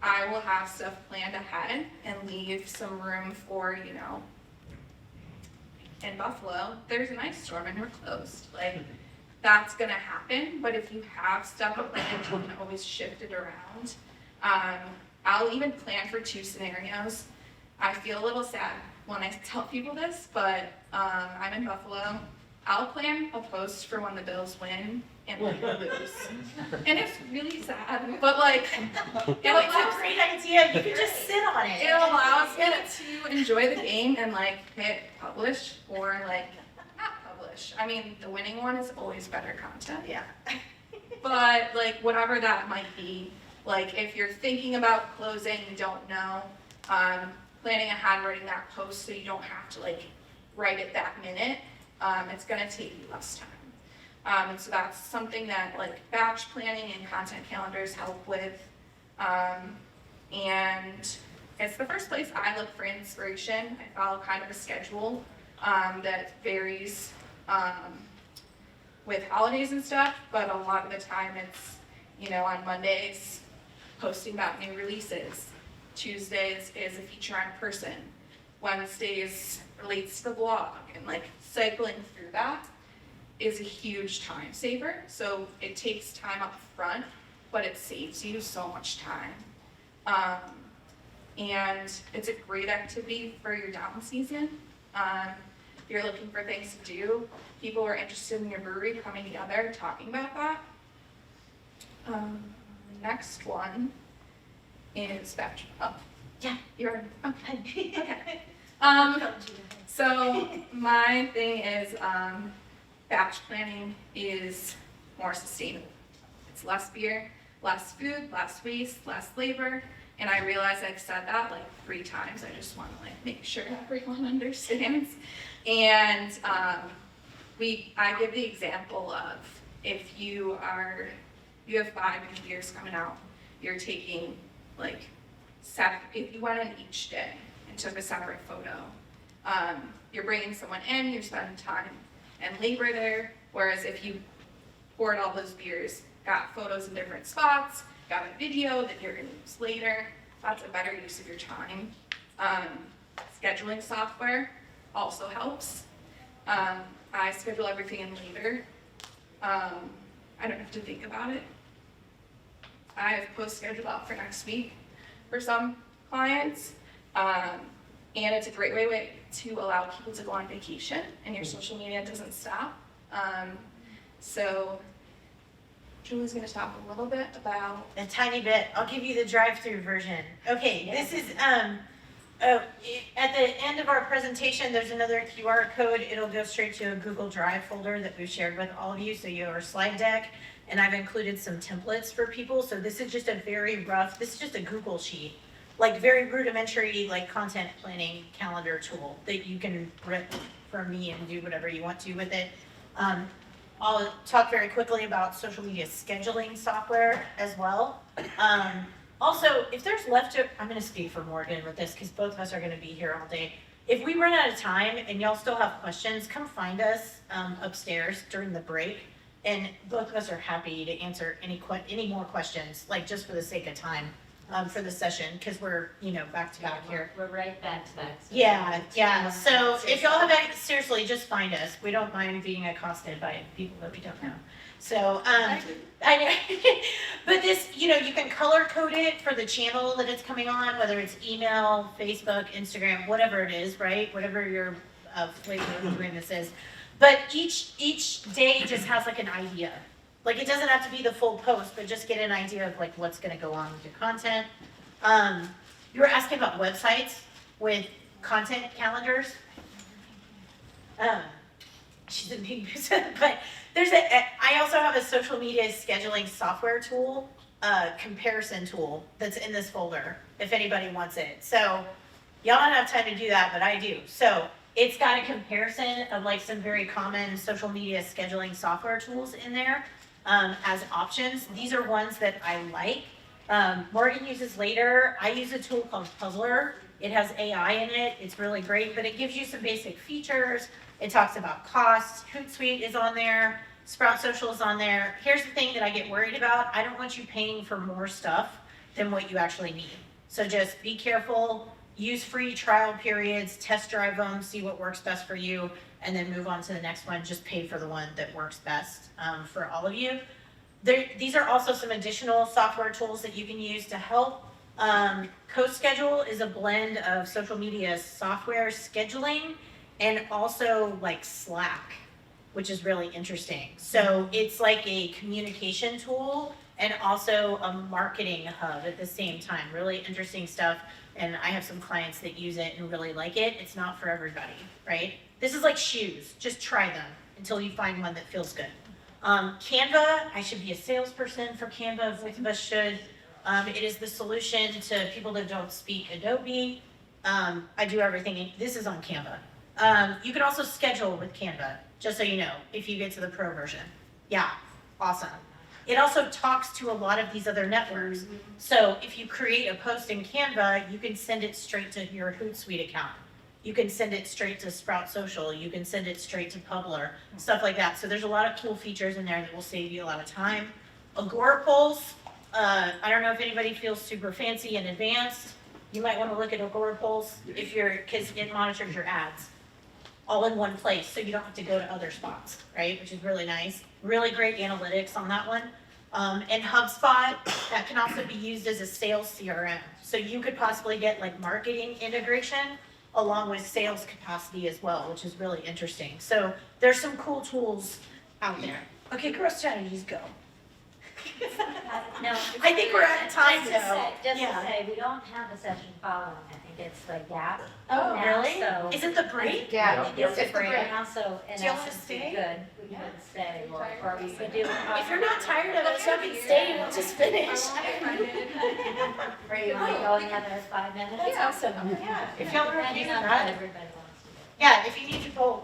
I will have stuff planned ahead and leave some room for, you know, in Buffalo, there's an ice storm and we're closed. Like, that's gonna happen, but if you have stuff planned, you can always shift it around. I'll even plan for 2 scenarios. I feel a little sad when I tell people this, but I'm in Buffalo. I'll plan a post for when the Bills win and when they lose. And it's really sad, but like, it No, it's allows, a great idea. You can just sit on it. it allows me to enjoy the game and like hit publish or like not publish. I mean, the winning one is always better content. Yeah. But like whatever that might be, like if you're thinking about closing, you don't know, planning ahead, writing that post so you don't have to like write it that minute, it's gonna take you less time. And so that's something that like batch planning and content calendars help with. And it's the first place I look for inspiration. I follow kind of a schedule that varies with holidays and stuff, but a lot of the time it's, you know, on Mondays, posting about new releases. Tuesdays is a feature on person. Wednesdays relates to the blog, and like cycling through that is a huge time saver. So it takes time up front, but it saves you so much time. And it's a great activity for your down season. If you're looking for things to do, people are interested in your brewery coming together, talking about that. Next one is batch. Oh, Yeah. you're okay. So my thing is batch planning is more sustainable. It's less beer, less food, less waste, less labor. And I realize I've said that like 3 times. I just want to like make sure everyone understands. And I give the example of if you have 5 new beers coming out, you're taking like 7, if you went in each day and took a separate photo, you're bringing someone in, you're spending time and labor there. Whereas if you poured all those beers, got photos in different spots, got a video that you're gonna use later, that's a better use of your time. Scheduling software also helps. I schedule everything in later. I don't have to think about it. I have post scheduled out for next week for some clients. And it's a great way to allow people to go on vacation and your social media doesn't stop. So Julie's gonna talk a little bit about. A tiny bit. I'll give you the drive-through version. Okay, this is, at the end of our presentation, there's another QR code. It'll go straight to a Google Drive folder that we've shared with all of you, so your slide deck. And I've included some templates for people. So this is just a very rough, this is just a Google sheet, like very rudimentary, like content planning calendar tool that you can rip from me and do whatever you want to with it. I'll talk very quickly about social media scheduling software as well. Also, if there's I'm gonna speak for Morgan with this because both of us are gonna be here all day. If we run out of time and y'all still have questions, come find us upstairs during the break. and both of us are happy to answer any more questions, like just for the sake of time, for the session, because we're, back to back here. We're right back to back. So Yeah, yeah, it's, so if y'all have, seriously. seriously, just find us, we don't mind being accosted by people that we don't know. So, I know, but this, you can color code it for the channel that it's coming on, whether it's email, Facebook, Instagram, whatever it is, right? Whatever your flavor of doing this is. But each day just has like an idea. Like it doesn't have to be the full post, but just get an idea of like what's gonna go on with your content. You were asking about websites with content calendars. She's a big user, but I also have a social media scheduling software tool, comparison tool that's in this folder, if anybody wants it. So y'all don't have time to do that, but I do. So it's got a comparison of like some very common social media scheduling software tools in there as options. These are ones that I like. Morgan uses later. I use a tool called Puzzler. It has AI in it. It's really great, but it gives you some basic features. It talks about costs. Hootsuite is on there. Sprout Social is on there. Here's the thing that I get worried about. I don't want you paying for more stuff than what you actually need. So just be careful. Use free trial periods, test drive them, see what works best for you, and then move on to the next one. Just pay for the one that works best for all of you. These are also some additional software tools that you can use to help. CoSchedule is a blend of social media software scheduling and also like Slack, which is really interesting. So it's like a communication tool and also a marketing hub at the same time. Really interesting stuff. And I have some clients that use it and really like it. It's not for everybody, right? This is like shoes. Just try them until you find one that feels good. Canva, I should be a salesperson for Canva. Both of us should. It is the solution to people that don't speak Adobe. I do everything. This is on Canva. You can also schedule with Canva, just so you know, if you get to the pro version. Yeah, awesome. It also talks to a lot of these other networks. So if you create a post in Canva, you can send it straight to your Hootsuite account. You can send it straight to Sprout Social. You can send it straight to Publer, stuff like that. So there's a lot of cool features in there that will save you a lot of time. Agorapulse, I don't know if anybody feels super fancy and advanced. You might want to look at Agorapulse because it monitors your ads all in one place, so you don't have to go to other spots, right? Which is really nice. Really great analytics on that one. And HubSpot, that can also be used as a sales CRM. So you could possibly get like marketing integration along with sales capacity as well, which is really interesting. So there's some cool tools out there. Okay, growth strategies, go. No, I think we're out of time just though. to say, we don't have a session following. I think it's the gap. Oh, now, really? So Is it the break? I think it's It's the the break. break. And also, in Do you wanna essence, stay? we could stay, or we could do. If you're not tired of us, you can stay, we'll just finish. Or you want to go another 5 minutes? That's awesome. Yeah, if y'all are okay Depending with on what that. everybody wants to do. Yeah, if you need to go,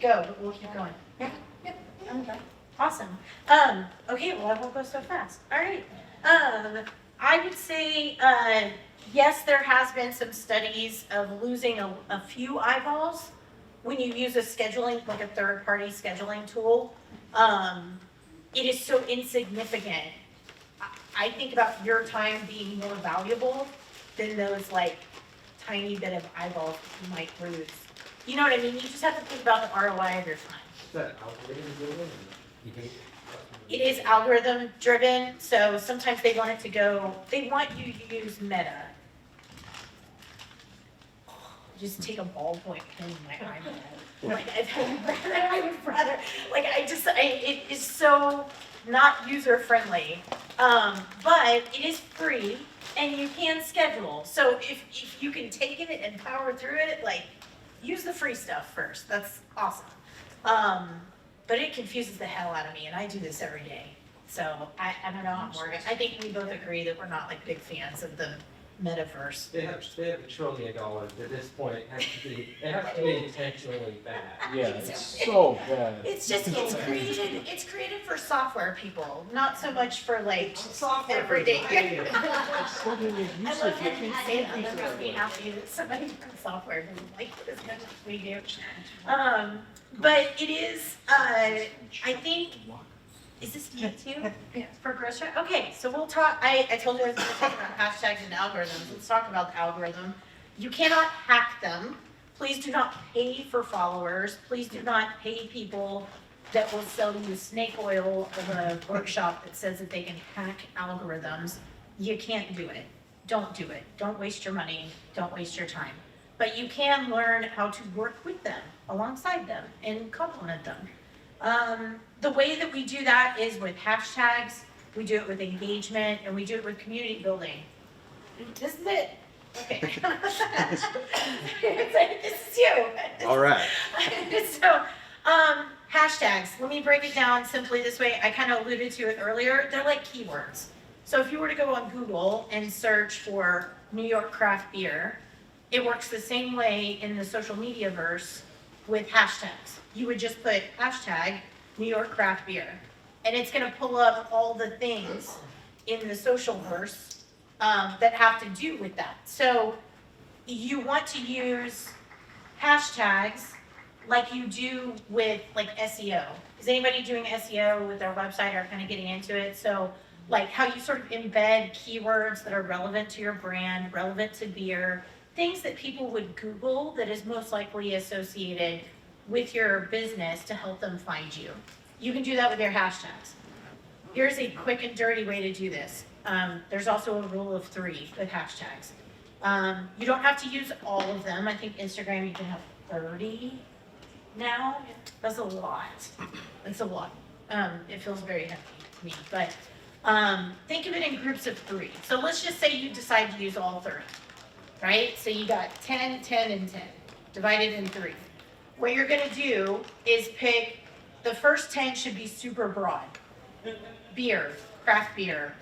but we'll keep going. Yeah, okay. Awesome. Okay, well, I won't go so fast. All right. I would say, yes, there has been some studies of losing a few eyeballs when you use a scheduling, like a third-party scheduling tool. It is so insignificant. I think about your time being more valuable than those like tiny bit of eyeballs that you might lose. You know what I mean? You just have to think about the ROI of your time. Is that algorithm driven? You hate It is algorithm driven, so sometimes they want they want you to use Meta. Just take a ballpoint pen in my eyeball. Like, I would rather, like, it is so not user friendly. But it is free and you can schedule. So if you can take it and power through it, like, use the free stuff first. That's awesome. But it confuses the hell out of me, and I do this every day. So I don't know, Morgan. I think we both agree that we're not like big fans of the metaverse. They have $1 trillion at this point. It has to be intentionally bad. Yeah, it's so bad. It's created for software people, not so much for like Software everyday. It's so many I uses. love having to say that. That makes me happy that somebody from software doesn't like it as much as we do. But it is, I think Is this me too? Yeah. For grocery? Okay, so we'll talk, I told you I was gonna talk about hashtags and algorithms. Let's talk about the algorithm. You cannot hack them. Please do not pay for followers. Please do not pay people that will sell you snake oil of a workshop that says that they can hack algorithms. You can't do it. Don't do it. Don't waste your money. Don't waste your time. But you can learn how to work with them, alongside them, and complement them. The way that we do that is with hashtags, we do it with engagement, and we do it with community building. This is it. Okay. This is you. All right. So, hashtags, let me break it down simply this way. I kind of alluded to it earlier. They're like keywords. So if you were to go on Google and search for New York craft beer, it works the same way in the social media verse with hashtags. You would just put hashtag New York craft beer, and it's gonna pull up all the things in the social verse that have to do with that. So you want to use hashtags like you do with like SEO. Is anybody doing SEO with their website or kind of getting into it? So like how you sort of embed keywords that are relevant to your brand, relevant to beer, things that people would Google that is most likely associated with your business to help them find you. You can do that with your hashtags. Here's a quick and dirty way to do this. There's also a rule of 3 with hashtags. You don't have to use all of them. I think Instagram you can have 30 now. That's a lot. It's a lot. It feels very heavy to me, but think of it in groups of 3. So let's just say you decide to use all 30, right? So you got 10, 10, and 10, divided in 3. What you're gonna do is pick, the first 10 should be super broad. Beer, craft beer,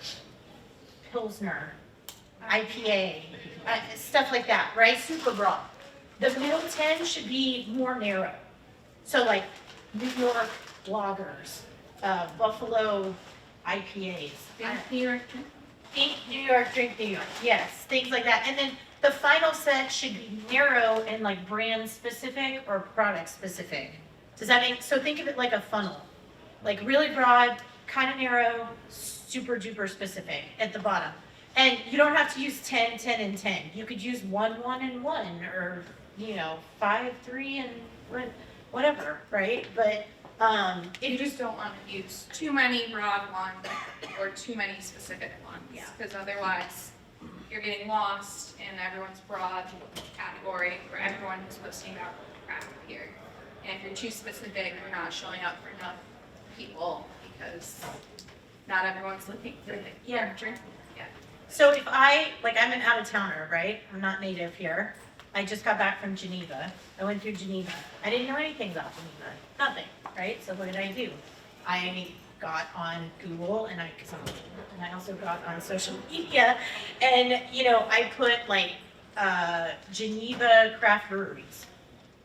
Pilsner, IPA, stuff like that, right? Super broad. The middle 10 should be more narrow. So like New York bloggers, Buffalo IPAs. New York. Think New York, drink New York. Yes, things like that. And then the final set should be narrow and like brand specific or product specific. Does that make, so think of it like a funnel. Like really broad, kind of narrow, super duper specific at the bottom. And you don't have to use 10, 10, and 10. You could use 1, 1, and 1, or 5, 3, and whatever, right? But You just don't want to use too many broad ones or too many specific ones. Yeah. Because otherwise, you're getting lost in everyone's broad category where everyone is posting about craft beer. And if you're too specific, you're not showing up for enough people because not everyone's looking for the Yeah. drink. Yeah. so if I'm an out of towner, right? I'm not native here. I just got back from Geneva. I went through Geneva. I didn't know anything about Geneva. Nothing, right? So what did I do? I got on Google and I also got on social media and I put Geneva craft breweries,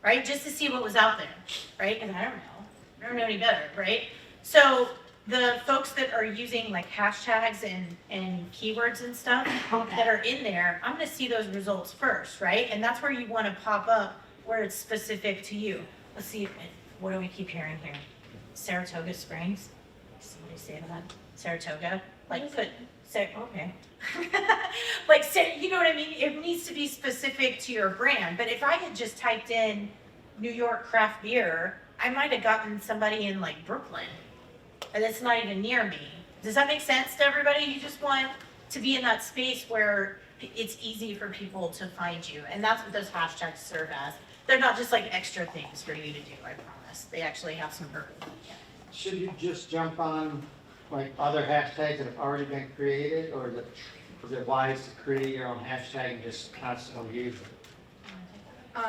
right? Just to see what was out there, right? Because I don't know any better, right? So the folks that are using like hashtags and keywords and stuff that are in there, I'm gonna see those results first, right? And that's where you wanna pop up where it's specific to you. Let's see, what do we keep hearing here? Saratoga Springs? Somebody say that? Saratoga? Okay. You know what I mean? It needs to be specific to your brand. But if I had just typed in New York craft beer, I might have gotten somebody in like Brooklyn. And it's not even near me. Does that make sense to everybody? You just want to be in that space where it's easy for people to find you. And that's what those hashtags serve as. They're not just like extra things for you to do, I promise. They actually have some purpose. Should you just jump on like other hashtags that have already been created, or is it wise to create your own hashtag and just constantly use it?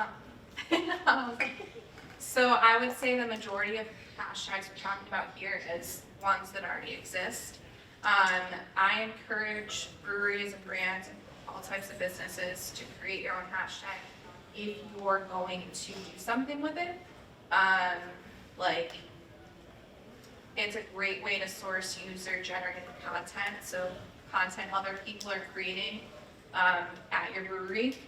So I would say the majority of hashtags we're talking about here is ones that already exist. I encourage breweries and brands and all types of businesses to create your own hashtag if you're going to do something with it. It's a great way to source user-generated content, so content other people are creating at your brewery.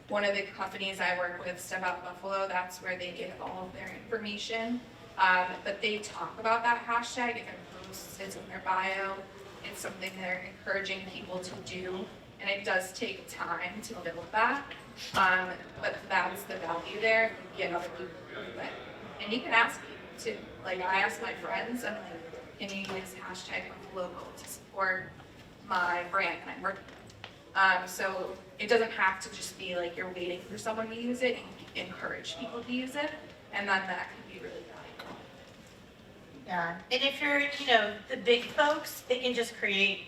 One of the companies I work with, Step Out Buffalo, that's where they get all of their information. But they talk about that hashtag in their posts, it's in their bio, it's something they're encouraging people to do, and it does take time to build that. But that's the value there, you get other people to do it. And you can ask people too, like I ask my friends, I'm like, can you use hashtag local to support my brand that I'm working with? So it doesn't have to just be like you're waiting for someone to use it, you encourage people to use it, and then that can be really valuable. Yeah, and if you're, you know, the big folks, they can just create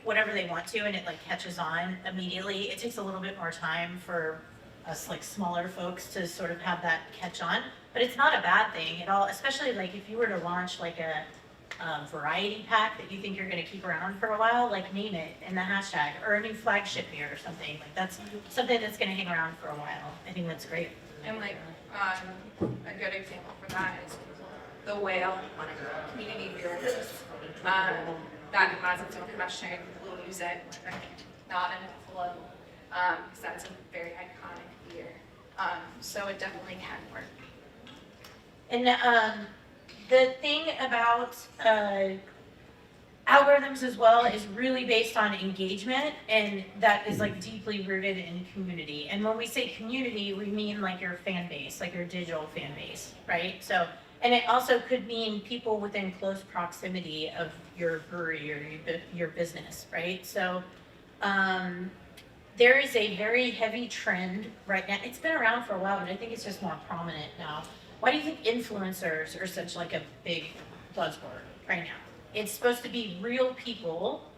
whatever they want to and it like catches on immediately. It takes a little bit more time for us like smaller folks to sort of have that catch on, but it's not a bad thing at all, especially like if you were to launch like a variety pack that you think you're gonna keep around for a while, like name it in the hashtag, or a new flagship beer or something, like that's something that's gonna hang around for a while. I think that's great. And like, a good example for that is the whale community beers. That has its own hashtag, we'll use it, not in a flow, because that's a very iconic beer. So it definitely can work. And the thing about algorithms as well is really based on engagement, and that is like deeply rooted in community. And when we say community, we mean like your fan base, like your digital fan base, right? So, and it also could mean people within close proximity of your brewery or your business, right? So, there is a very heavy trend right now. It's been around for a while, but I think it's just more prominent now. Why do you think influencers are such like a big buzzword right now? It's supposed to be real people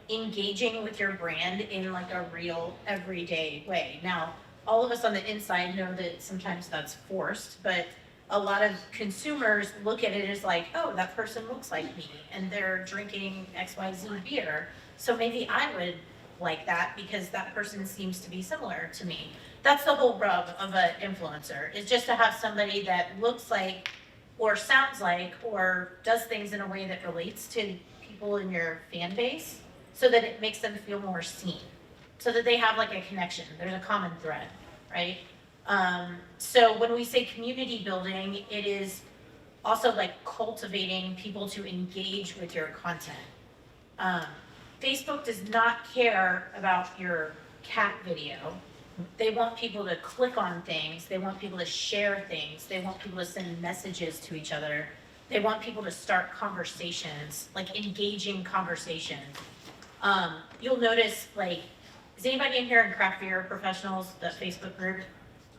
engaging with your brand in like a real everyday way. Now, all of us on the inside know that sometimes that's forced, but a lot of consumers look at it as like, oh, that person looks like me and they're drinking XYZ beer. So maybe I would like that because that person seems to be similar to me. That's the whole rub of an influencer, is just to have somebody that looks like or sounds like or does things in a way that relates to people in your fan base so that it makes them feel more seen, so that they have like a connection. There's a common thread, right? So when we say community building, it is also like cultivating people to engage with your content. Facebook does not care about your cat video. They want people to click on things. They want people to share things. They want people to send messages to each other. They want people to start conversations, like engaging conversations. You'll notice, like, is anybody in here in craft beer professionals, the Facebook group?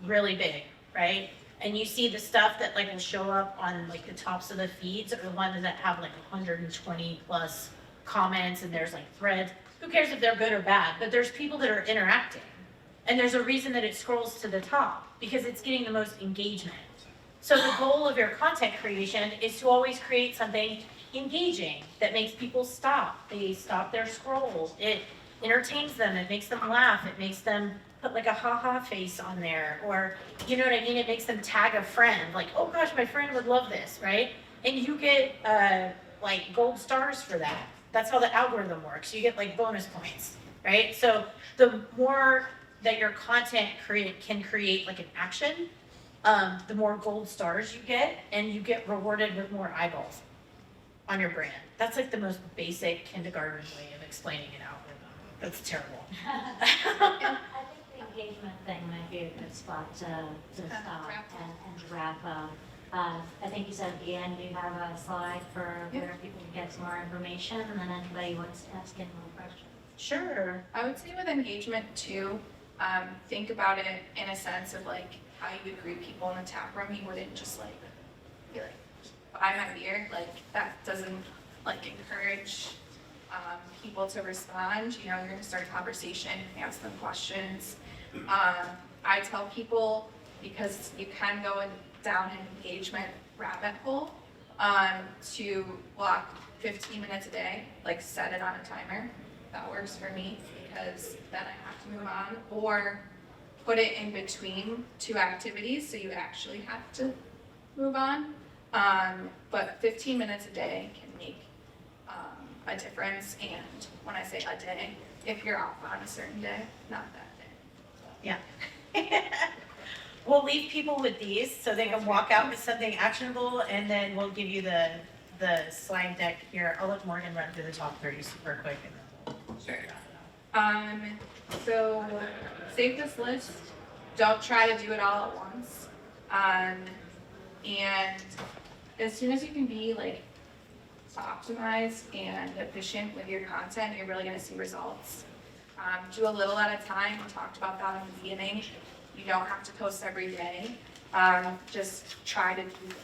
Really big, right? And you see the stuff that like will show up on like the tops of the feeds, or the ones that have like 120 plus comments and there's like threads. Who cares if they're good or bad? But there's people that are interacting. And there's a reason that it scrolls to the top, because it's getting the most engagement. So the goal of your content creation is to always create something engaging that makes people stop. They stop their scrolls. It entertains them. It makes them laugh. It makes them put like a ha-ha face on there. Or, you know what I mean? It makes them tag a friend. Like, oh gosh, my friend would love this, right? And you get like gold stars for that. That's how the algorithm works. You get like bonus points, right? So the more that your content can create like an action, the more gold stars you get, and you get rewarded with more eyeballs on your brand. That's like the most basic kindergarten way of explaining an algorithm. That's terrible. I think the engagement thing might be a good spot to stop and to wrap up. I think you said at the end you have a slide for where people can get some more information, and then anybody wants to ask any more questions. Sure. I would say with engagement too, think about it in a sense of like how you would greet people in the tap room. You wouldn't just like be like, buy my beer. Like that doesn't like encourage people to respond. You know, you're gonna start a conversation, ask them questions. I tell people, because you can go down an engagement rabbit hole, to block 15 minutes a day, like set it on a timer. That works for me because then I have to move on, or put it in between two activities so you actually have to move on. But 15 minutes a day can make a difference, and when I say a day, if you're off on a certain day, not that day. Yeah. We'll leave people with these so they can walk out with something actionable, and then we'll give you the slide deck here. I'll let Morgan run through the top 30 super quick. And then Sure. So save this list. Don't try to do it all at once. And as soon as you can be like optimized and efficient with your content, you're really gonna see results. Do a little at a time. We talked about that in the beginning. You don't have to post every day. Just try to do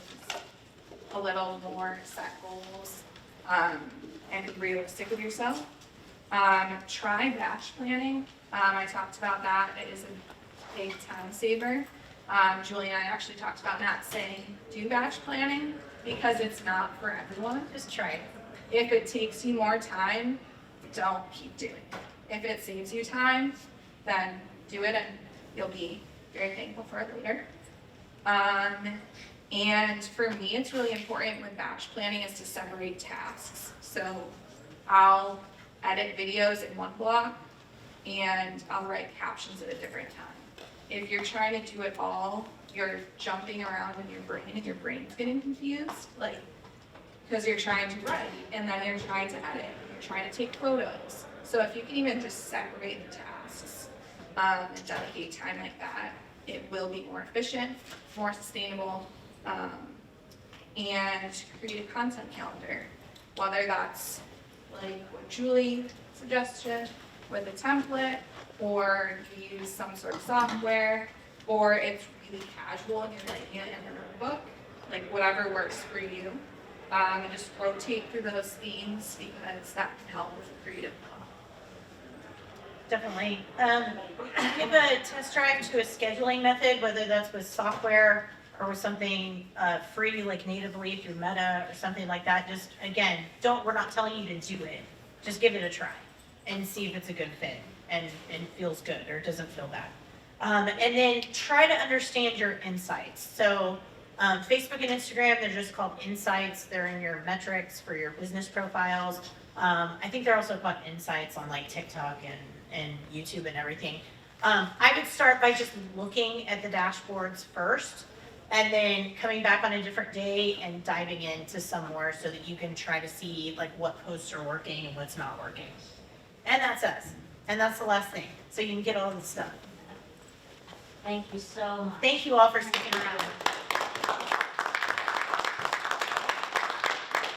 a little more, set goals, and be realistic with yourself. Try batch planning. I talked about that. It is a big time saver. Julie and I actually talked about not saying do batch planning because it's not for everyone. just try it. If it takes you more time, don't keep doing it. If it saves you time, then do it and you'll be very thankful for it later. And for me, it's really important with batch planning is to separate tasks. So I'll edit videos in one block and I'll write captions at a different time. If you're trying to do it all, you're jumping around in your brain and your brain's getting confused, like, because you're trying to write and then you're trying to edit, you're trying to take photos. So if you can even just separate the tasks and dedicate time like that, it will be more efficient, more sustainable, and create a content calendar. Whether that's like what Julie suggested with a template, or you use some sort of software, or it's really casual and you're writing it in a notebook, like whatever works for you. And just rotate through those themes because that can help with the creative flow. Definitely. Give a test drive to a scheduling method, whether that's with software or with something free, like natively through Meta or something like that. Just, again, we're not telling you to do it. Just give it a try and see if it's a good fit and feels good or doesn't feel bad. And then try to understand your insights. So Facebook and Instagram, they're just called insights. They're in your metrics for your business profiles. I think they're also called insights on like TikTok and YouTube and everything. I would start by just looking at the dashboards first and then coming back on a different day and diving into some more so that you can try to see like what posts are working and what's not working. And that's us. And that's the last thing. So you can get all this stuff. Thank you so much. Thank you all for sticking around.